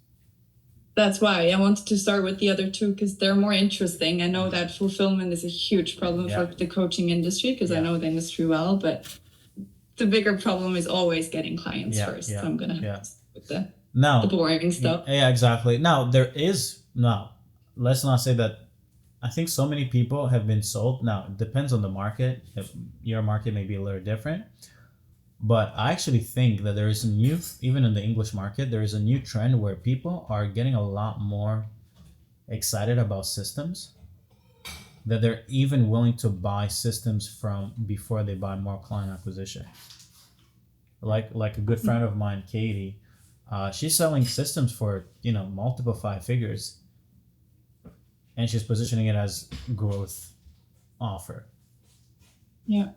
That's why I wanted to start with the other 2, because they're more interesting. I know that fulfillment is a huge problem for the coaching industry, because I know the industry well, but the bigger problem is always getting clients first. So I'm gonna have to with the boring stuff. Yeah, exactly. Now let's not say that. I think so many people have been sold. Now it depends on the market. If your market may be a little different, but I actually think that there is a new, even in the English market, there is a new trend where people are getting a lot more excited about systems, that they're even willing to buy systems from before they buy more client acquisition. Like a good friend of mine, Katie, she's selling systems for multiple 5 figures, and she's positioning it as growth offer. Yeah.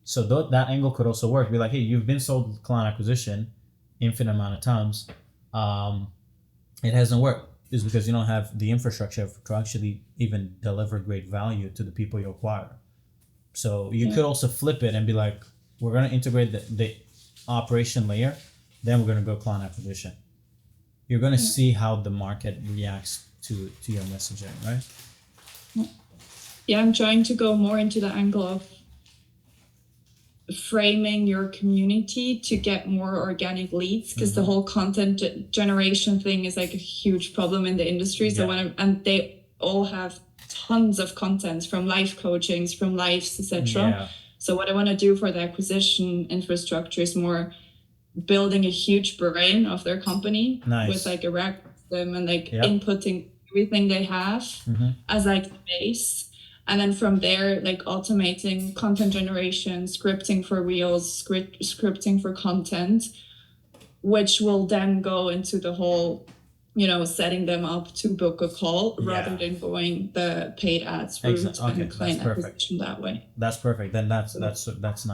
So that angle could also work. Be like, hey, you've been sold client acquisition infinite amount of times. It hasn't worked. It's because you don't have the infrastructure to actually even deliver great value to the people you acquire. So you could also flip it and be like, we're going to integrate the operation layer, then we're going to go client acquisition. You're going to see how the market reacts to your messaging, right? Yeah, I'm trying to go more into the angle of framing your community to get more organic leads, because the whole content generation thing is like a huge problem in the industry. So and they all have tons of content from life coachings, from lives, etc. So what I want to do for the acquisition infrastructure is more building a huge brain of their company with like a rack system and like inputting everything they have as like the base. And then from there, like automating content generation, scripting for reels, scripting for content, which will then go into the whole, setting them up to book a call rather than going the paid ads route and client acquisition that way. That's perfect. Then that's nice.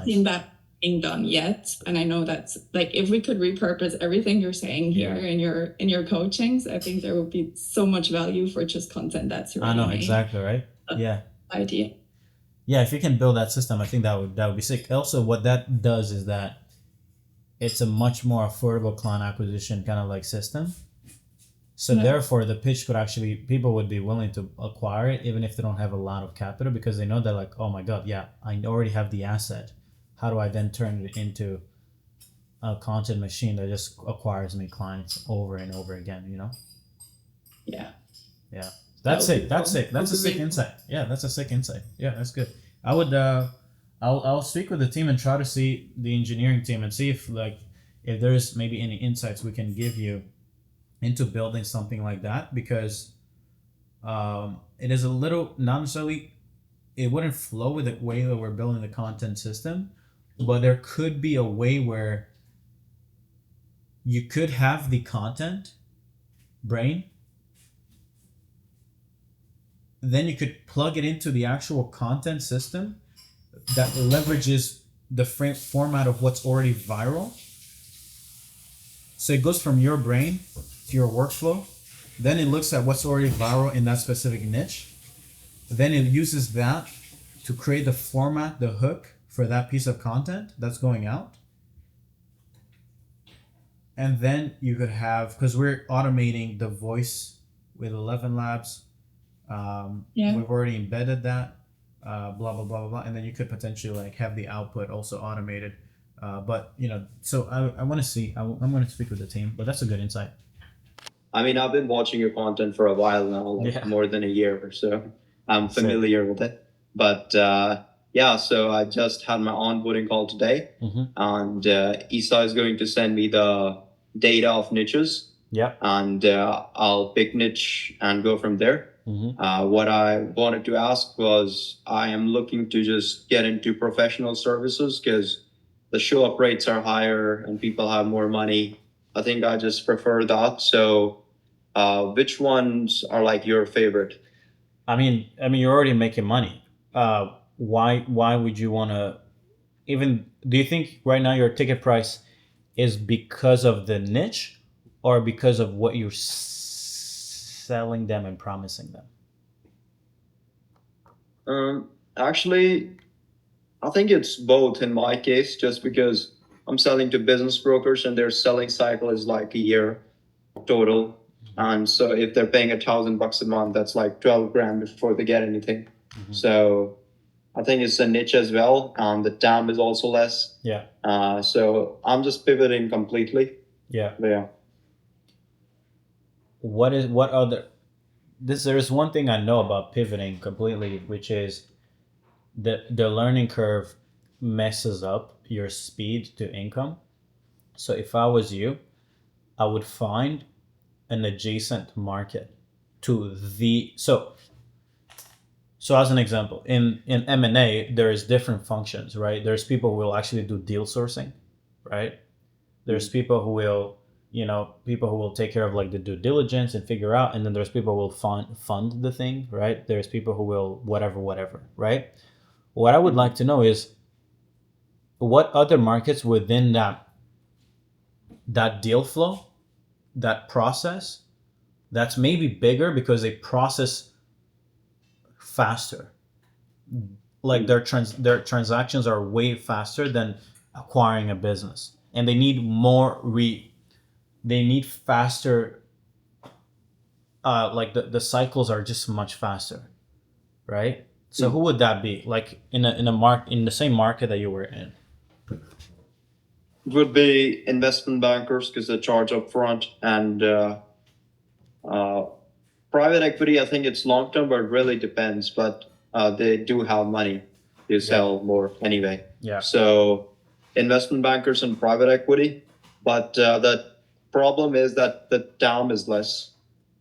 Seen that being done yet, and I know that's like if we could repurpose everything you're saying here in your coachings, I think there would be so much value for just content that's already I know made. Exactly right. Idea. Yeah, if you can build that system, I think that would be sick. Also, what that does is that it's a much more affordable client acquisition kind of like system. So therefore, the pitch could actually, people would be willing to acquire it even if they don't have a lot of capital, because they know that like, oh my God, I already have the asset. How do I then turn it into a content machine that just acquires me clients over and over again, Yeah. That's sick. That's a sick insight. Yeah, that's a sick insight. Yeah, that's good. I would I'll speak with the team and try to see the engineering team and see if there's maybe any insights we can give you into building something like that, because it is a little, not necessarily, it wouldn't flow with the way that we're building the content system, but there could be a way where you could have the content brain, then you could plug it into the actual content system that leverages the format of what's already viral. So it goes from your brain to your workflow. Then it looks at what's already viral in that specific niche. Then it uses that to create the format, the hook for that piece of content that's going out. And then you could have, because we're automating the voice with 11 Labs. We've already embedded that, blah, blah, blah, blah, blah. And then you could potentially like have the output also automated. But, so I want to see, I'm going to speak with the team, but that's a good insight. I mean, I've been watching your content for a while now, more than a year or so. I'm familiar with it. But so I just had my onboarding call today. And Isa is going to send me the data of niches. And I'll pick niche and go from there. What I wanted to ask was, I am looking to just get into professional services because the show up rates are higher and people have more money. I think I just prefer that. So which ones are like your favorite? I mean, you're already making money. Why would you want to do you think right now your ticket price is because of the niche or because of what you're selling them and promising them? Actually, I think it's both in my case, just because I'm selling to business brokers and their selling cycle is like a year total. And so if they're paying $1,000 a month, that's like 12 grand before they get anything. So I think it's a niche as well. The TAM is also less. Yeah. So I'm just pivoting completely. Yeah. Yeah. There's one thing I know about pivoting completely, which is the learning curve messes up your speed to income. So if I was you, I would find an adjacent market to the so as an example, in M&A, there is different functions, right? There's people who will actually do deal sourcing, right? There's people who will, people who will take care of like the due diligence and figure out, and then there's people who will fund the thing, right? There's people who will whatever, right? What I would like to know is what other markets within that deal flow, that process, that's maybe bigger because they process faster. Like their transactions are way faster than acquiring a business, and they need they need faster. Like the cycles are just much faster, right? So who would that be? Like in the same market that you were in? Would be investment bankers because they charge upfront, and private equity. I think it's long term, but it really depends. But they do have money to sell more anyway. Yeah. So investment bankers and private equity, but the problem is that the TAM is less.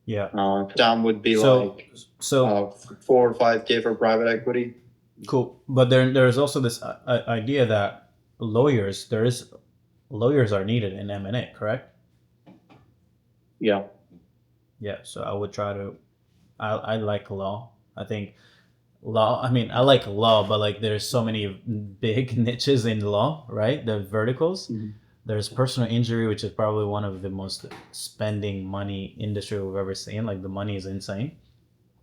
Yeah. TAM would be So 4 or 5K for private equity. Cool, but there's also this idea that lawyers are needed in M&A, correct? Yeah. Yeah, so I would try to. I like law. I think law. I mean, I like law, but like there's so many big niches in law, right? The verticals. Mm-hmm. There's personal injury, which is probably one of the most spending money industry we've ever seen. Like the money is insane.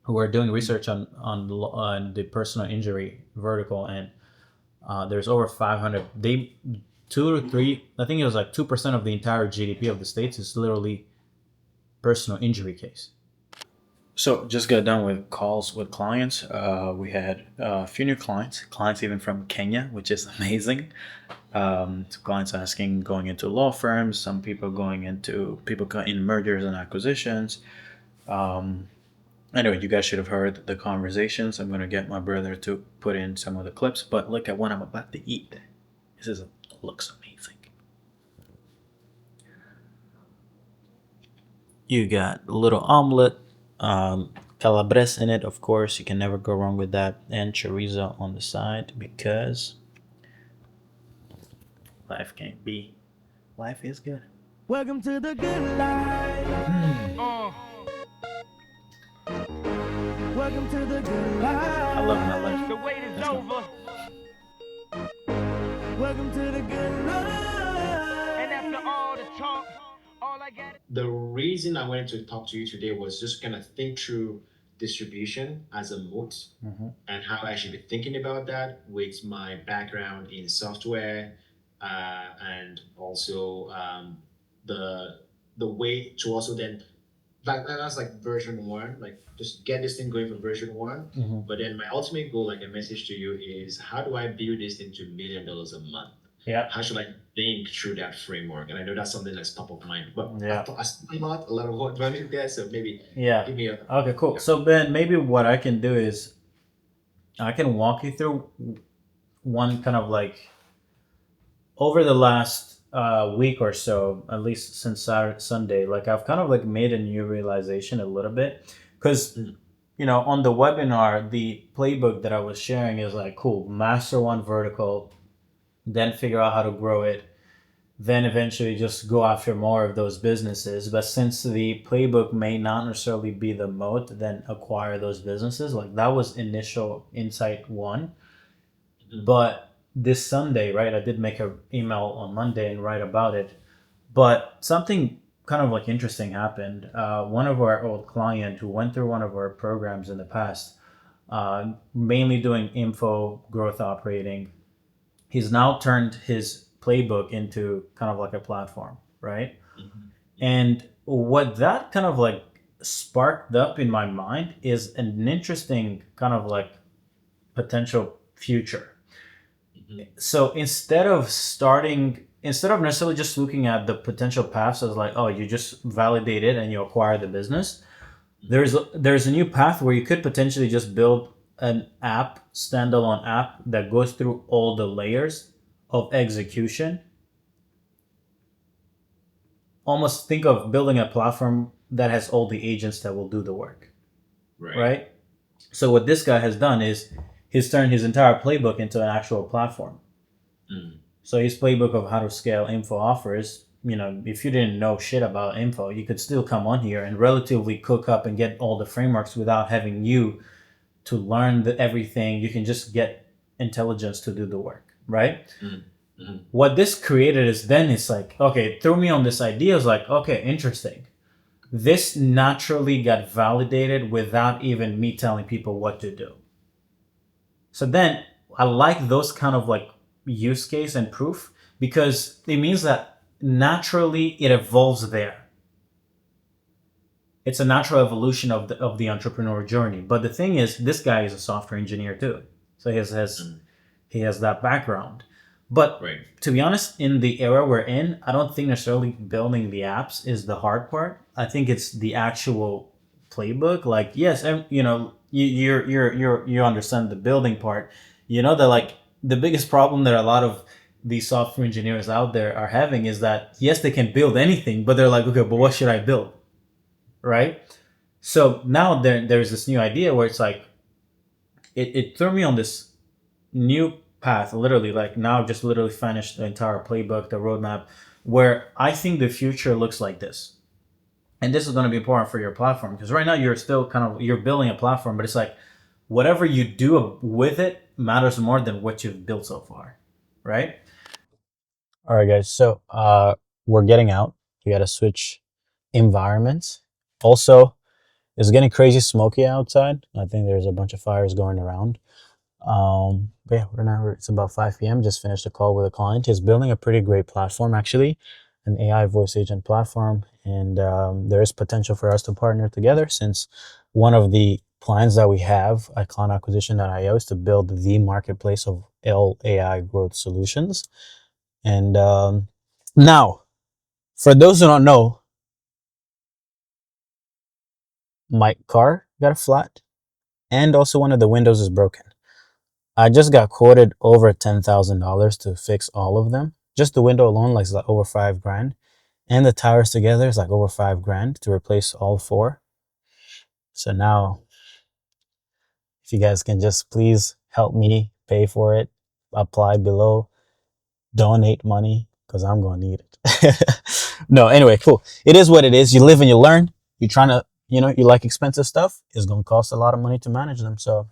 We're doing research on the personal injury vertical, and there's over 500. They 2 to 3. I think it was like 2% of the entire GDP of the states is literally personal injury case. So just got done with calls with clients. We had a few new clients even from Kenya, which is amazing. Clients asking going into law firms, some people going into in mergers and acquisitions. Anyway, you guys should have heard the conversations. I'm going to get my brother to put in some of the clips, but look at what I'm about to eat. This looks amazing. You got a little omelet, calabrese in it, of course. You can never go wrong with that. And chorizo on the side because life can't be. Life is good. Welcome to the good life. Welcome to the good life. I love my life. The wait is over. Welcome to the good life. And after all the talk, all I got. The reason I wanted to talk to you today was just kind of think through distribution as a moat and how I should be thinking about that with my background in software and also the way to also then that's like version 1, like just get this thing going for version 1. But then my ultimate goal, like a message to you, is how do I build this into $1 million a month? Yeah. How should I think through that framework? And I know that's something that's top of mind, but yeah, I spend a lot of work running there. So maybe give me a okay, cool. Yeah. So Ben, maybe what I can do is I can walk you through one kind of like over the last week or so, at least since Sunday, like I've kind of like made a new realization a little bit because on the webinar, the playbook that I was sharing is like, cool, master one vertical, then figure out how to grow it, then eventually just go after more of those businesses. But since the playbook may not necessarily be the moat, then acquire those businesses. Like that was initial insight 1. But this Sunday, right, I did make an email on Monday and write about it. But something kind of like interesting happened. One of our old client who went through one of our programs in the past, mainly doing info growth operating, he's now turned his playbook into kind of like a platform, right? And what that kind of like sparked up in my mind is an interesting kind of like potential future. So instead of necessarily just looking at the potential paths as like, oh, you just validate it and you acquire the business, there's a new path where you could potentially just build an app, standalone app that goes through all the layers of execution. Almost think of building a platform that has all the agents that will do the work. Right? So what this guy has done is he's turned his entire playbook into an actual platform. So his playbook of how to scale info offers, if you didn't know shit about info, you could still come on here and relatively cook up and get all the frameworks without having you to learn everything. You can just get intelligence to do the work, right? What this created is then it's like, okay, it threw me on this idea. It's like, okay, interesting. This naturally got validated without even me telling people what to do. So then I like those kind of like use case and proof because it means that naturally it evolves there. It's a natural evolution of the entrepreneur journey. But the thing is, this guy is a software engineer too. So he has that background. But to be honest, in the era we're in, I don't think necessarily building the apps is the hard part. I think it's the actual playbook. Like, yes, you understand the building part. You know that like the biggest problem that a lot of these software engineers out there are having is that yes, they can build anything, but they're like, okay, but what should I build? Right? So now there's this new idea where it's like it threw me on this new path, literally, like now I've just literally finished the entire playbook, the roadmap, where I think the future looks like this. And this is going to be important for your platform because right now you're still you're building a platform, but it's like whatever you do with it matters more than what you've built so far, right? All right, guys. So we're getting out. We got to switch environments. Also, it's getting crazy smoky outside. I think there's a bunch of fires going around. But yeah, it's about 5 p.m. Just finished a call with a client. He's building a pretty great platform, actually, an AI voice agent platform. And there is potential for us to partner together since one of the plans that we have at clientacquisition.io is to build the marketplace of all AI growth solutions. And now, for those who don't know, my car got a flat and also one of the windows is broken. I just got quoted over $10,000 to fix all of them. Just the window alone, like, is like over $5,000. And the tires together is like over $5,000 to replace all 4. So now, if you guys can just please help me pay for it, apply below, donate money, because I'm going to need it. No, anyway, cool. It is what it is. You live and you learn. You're trying to, you like expensive stuff. It's going to cost a lot of money to manage them. So,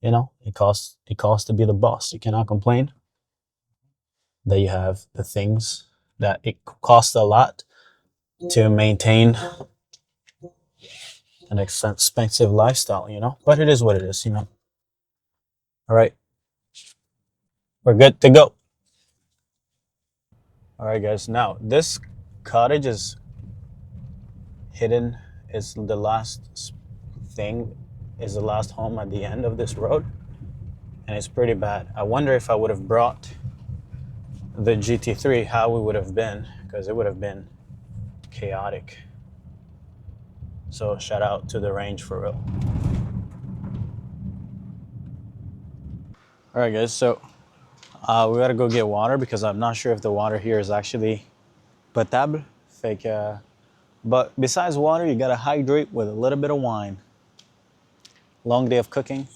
it costs to be the boss. You cannot complain that you have the things that it costs a lot to maintain an expensive lifestyle, but it is what it is, All right. We're good to go. All right, guys. Now, this cottage is hidden. It's the last thing, is the last home at the end of this road. And it's pretty bad. I wonder if I would have brought the GT3, how we would have been, because it would have been chaotic. So shout out to the range for real. All right, guys. So we gotta go get water because I'm not sure if the water here is actually potable. But besides water, you gotta hydrate with a little bit of wine. Long day of cooking.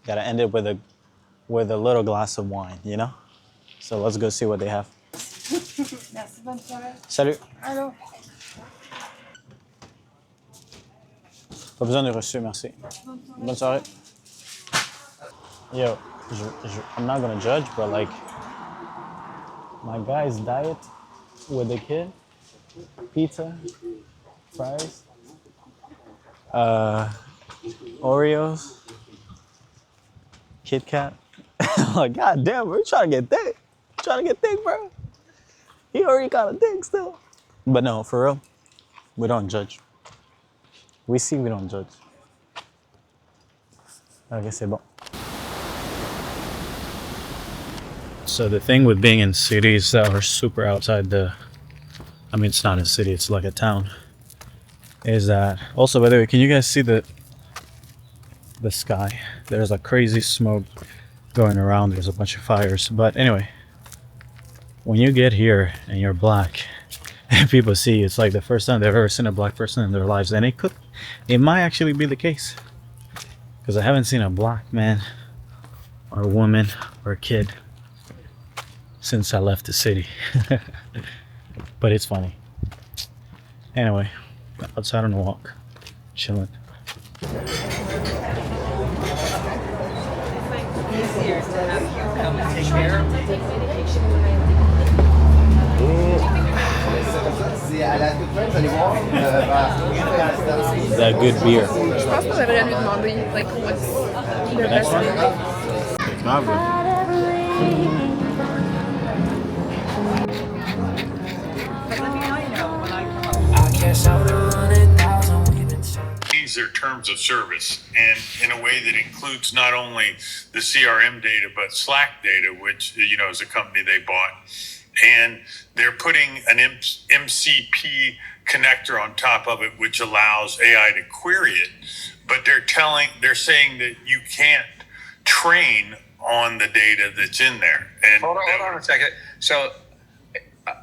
Gotta end it with a little glass of wine, So let's go see what they have. Merci, bonne soirée. Salut. Allô. Pas besoin de reçu, merci. Bonne soirée. Yo, I'm not gonna judge, but like, my guy's diet with the kid, pizza, fries, Oreos, Kit Kat. Like, god damn, we're trying to get thick. Bro. He already got a thick still. But no, for real, we don't judge. We see, we don't judge. Ok, c'est bon. So the thing with being in cities that are super outside the, I mean, it's not a city, it's like a town, is that also, by the way, can you guys see the sky? There's like crazy smoke going around. There's a bunch of fires. But anyway, when you get here and you're black and people see you, it's like the first time they've ever seen a black person in their lives. And it might actually be the case, because I haven't seen a black man or woman or kid since I left the city. But it's funny. Anyway, outside on a walk, chilling. Easier to have you come and take care of. Is that good beer? Je pense qu'on devrait lui demander, like, what's the next best one? thing. It's not good. These are terms of service, and in a way that includes not only the CRM data, but Slack data, which, you know, is a company they bought. And they're putting an MCP connector on top of it, which allows AI to query it. But they're saying that you can't train on the data that's in there. And Hold on a second. So,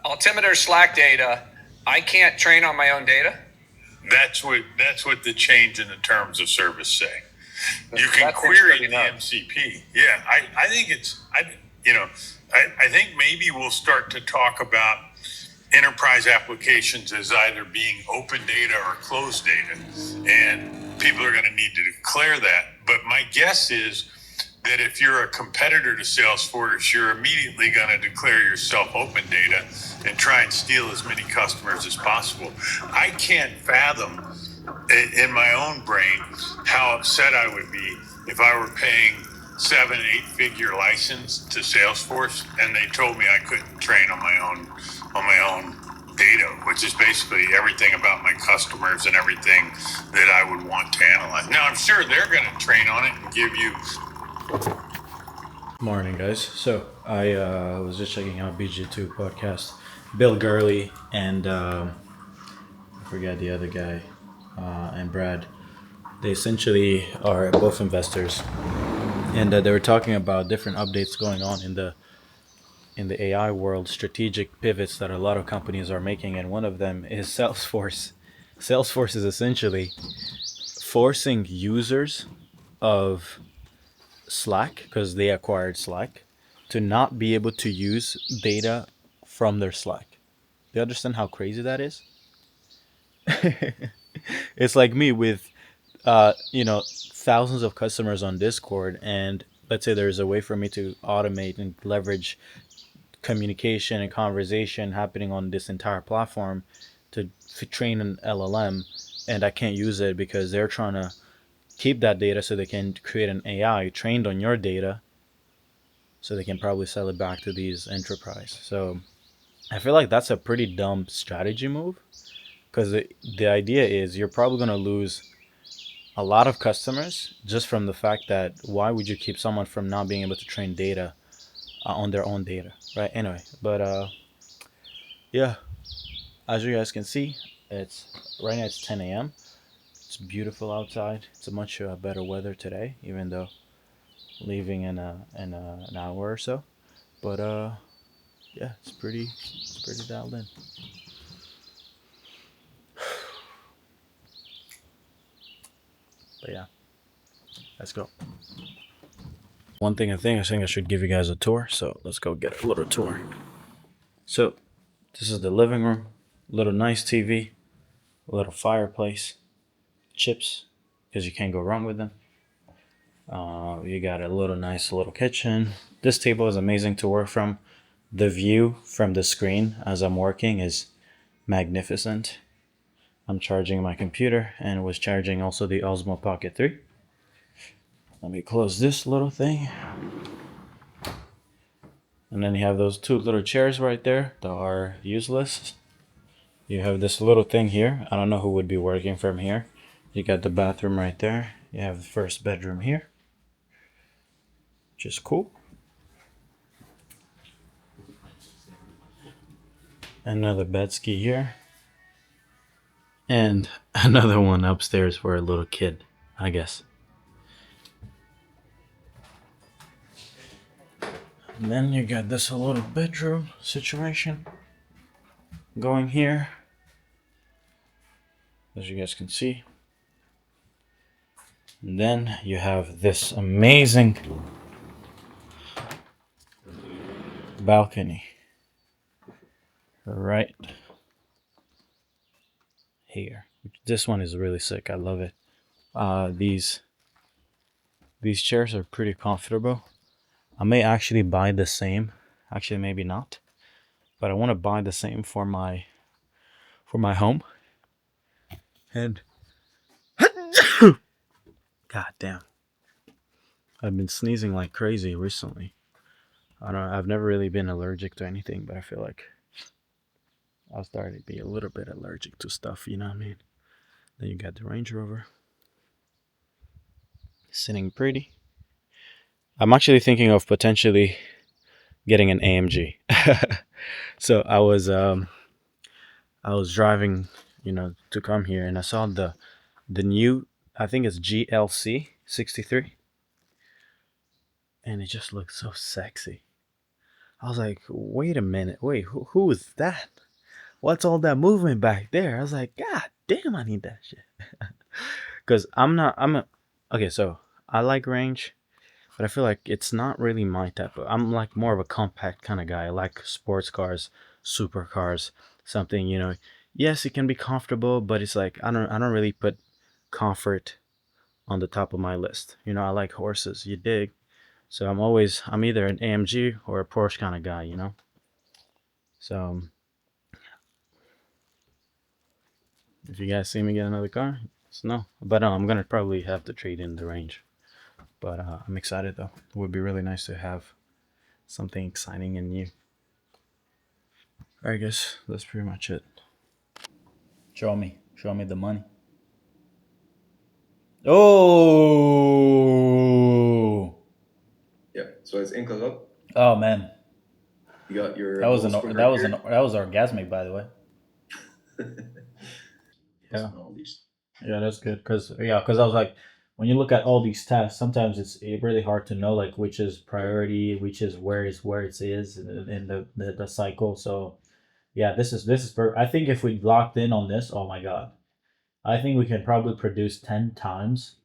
altimeter Slack data, I can't train on my own data? That's what the change in the terms of service say. You can That's query the interesting MCP. Yeah, I think I think maybe we'll start to talk about enterprise applications as either being open data or closed data, and people are going to need to declare that. But my guess is that if you're a competitor to Salesforce, you're immediately going to declare yourself open data and try and steal as many customers as possible. I can't fathom in my own brain how upset I would be if I were paying 7, 8-figure license to Salesforce and they told me I couldn't train on my own data, which is basically everything about my customers and everything that I would want to analyze. Now, I'm sure they're going to train on it and give you. Morning, guys. So I was just checking out BG2 podcast. Bill Gurley and I forget the other guy, and Brad. They essentially are both investors, and they were talking about different updates going on in the AI world, strategic pivots that a lot of companies are making, and one of them is Salesforce. Salesforce is essentially forcing users of Slack, because they acquired Slack, to not be able to use data from their Slack. Do you understand how crazy that is? It's like me with thousands of customers on Discord, and let's say there's a way for me to automate and leverage communication and conversation happening on this entire platform to train an LLM, and I can't use it because they're trying to keep that data so they can create an AI trained on your data so they can probably sell it back to these enterprise. So I feel like that's a pretty dumb strategy move, because the idea is you're probably going to lose a lot of customers just from the fact that why would you keep someone from not being able to train data on their own data, right? Anyway, but yeah, as you guys can see, it's right now it's 10 a.m. It's beautiful outside. It's a much better weather today, even though leaving in an hour or so. But yeah, it's pretty dialed in. But yeah, let's go. One thing I think I should give you guys a tour. So let's go get a little tour. So this is the living room. Little nice TV, a little fireplace, chips, because you can't go wrong with them. You got a nice little kitchen. This table is amazing to work from. The view from the screen as I'm working is magnificent. I'm charging my computer and was charging also the Osmo Pocket 3. Let me close this little thing. And then you have those two little chairs right there that are useless. You have this little thing here. I don't know who would be working from here. You got the bathroom right there. You have the first bedroom here, which is cool. Another bed ski here. And another one upstairs for a little kid, I guess. And then you got this little bedroom situation going here, as you guys can see. And then you have this amazing balcony right here. This one is really sick. I love it. These chairs are pretty comfortable. I may actually buy the same. Actually, maybe not. But I want to buy the same for my home. And God damn, I've been sneezing like crazy recently. I don't know. I've never really been allergic to anything, but I feel like I'll start to be a little bit allergic to stuff. You know what I mean? Then you got the Range Rover. Sitting pretty. I'm actually thinking of potentially getting an AMG. So I was driving, to come here, and I saw the new, I think it's GLC 63, and it just looked so sexy. I was like, wait a minute, wait, who is that? What's all that movement back there? I was like, God damn, I need that shit. Because okay, so I like Range, but I feel like it's not really my type of, I'm like more of a compact kind of guy. I like sports cars, supercars, something, yes, it can be comfortable, but it's like, I don't really put comfort on the top of my list. I like horses, you dig? So I'm either an AMG or a Porsche kind of guy, So if you guys see me get another car, it's no. But I'm gonna probably have to trade in the Range. But I'm excited though. It would be really nice to have something exciting and new. Alright guys, that's pretty much it. Show me the money. Oh yeah, so it's in close up. Oh man, you got your that was orgasmic, by the way. Yeah, that's good because I was like, when you look at all these tasks, sometimes it's really hard to know like which is priority, which is where it is in the cycle. So yeah, this is I think if we locked in on this, oh my god, I think we can probably produce 10 times,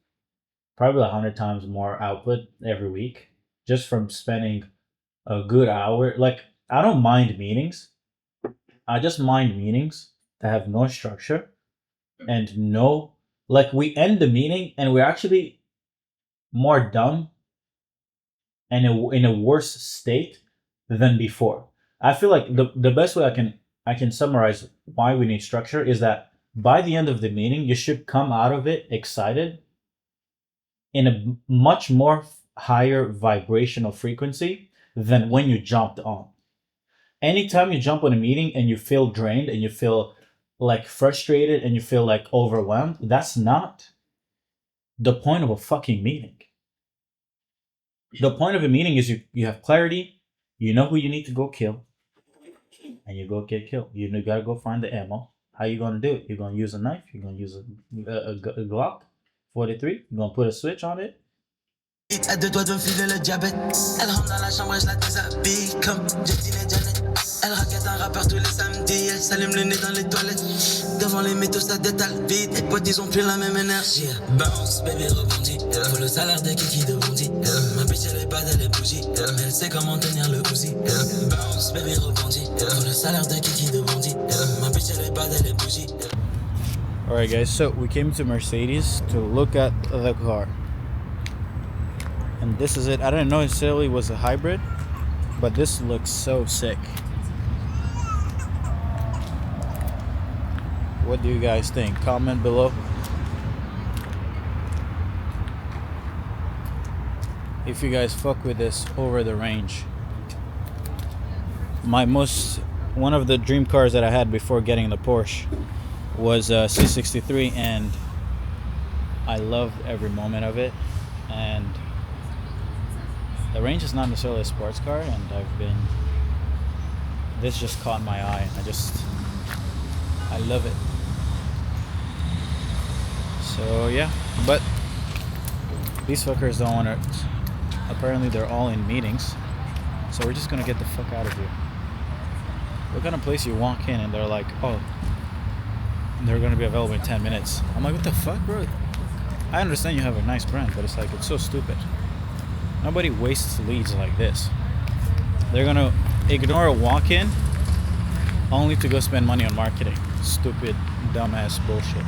probably 100 times more output every week just from spending a good hour. Like, I don't mind meetings. I just mind meetings that have no structure and no, like, we end the meeting and we're actually more dumb and in a worse state than before. I feel like the best way I can summarize why we need structure is that by the end of the meeting, you should come out of it excited in a much more higher vibrational frequency than when you jumped on. Anytime you jump on a meeting and you feel drained and you feel like frustrated and you feel like overwhelmed, that's not the point of a fucking meeting. The point of a meeting is you have clarity, you know who you need to go kill, and you go get killed. You gotta go find the ammo. How you gonna do it? You're gonna use a knife, you're gonna use a Glock 43, you're gonna put a switch on it. À deux doigts de me filer le diabète. Elle rentre dans la chambre et je la déshabille comme Jetine et Janet. Elle raquette un rappeur tous les samedis. Elle s'allume le nez dans les toilettes. Devant les métaux ça détale vite. Les potes ils ont plus la même énergie. Bounce, baby rebondit. Faut le salaire de Kiki de Bondi. Ma bitch elle est bad, elle est bougie. Elle sait comment tenir le Uzi. Bounce, baby rebondit. Faut le salaire de Kiki de Bondi. Ma bitch elle est bad, elle est bougie. Alright guys, so we came to Mercedes to look at the car. And this is it. I didn't know necessarily it was a hybrid, but this looks so sick. What do you guys think? Comment below. If you guys fuck with this over the Range. One of the dream cars that I had before getting the Porsche was a C63, and I loved every moment of it. And the Range is not necessarily a sports car, and this just caught my eye, and I love it. So yeah, but these fuckers don't want to. Apparently they're all in meetings, so we're just gonna get the fuck out of here. What kind of place you walk in and they're like, oh, they're gonna be available in 10 minutes. I'm like, what the fuck, bro? I understand you have a nice brand, but it's like, it's so stupid. Nobody wastes leads like this. They're gonna ignore a walk-in only to go spend money on marketing. Stupid, dumbass bullshit.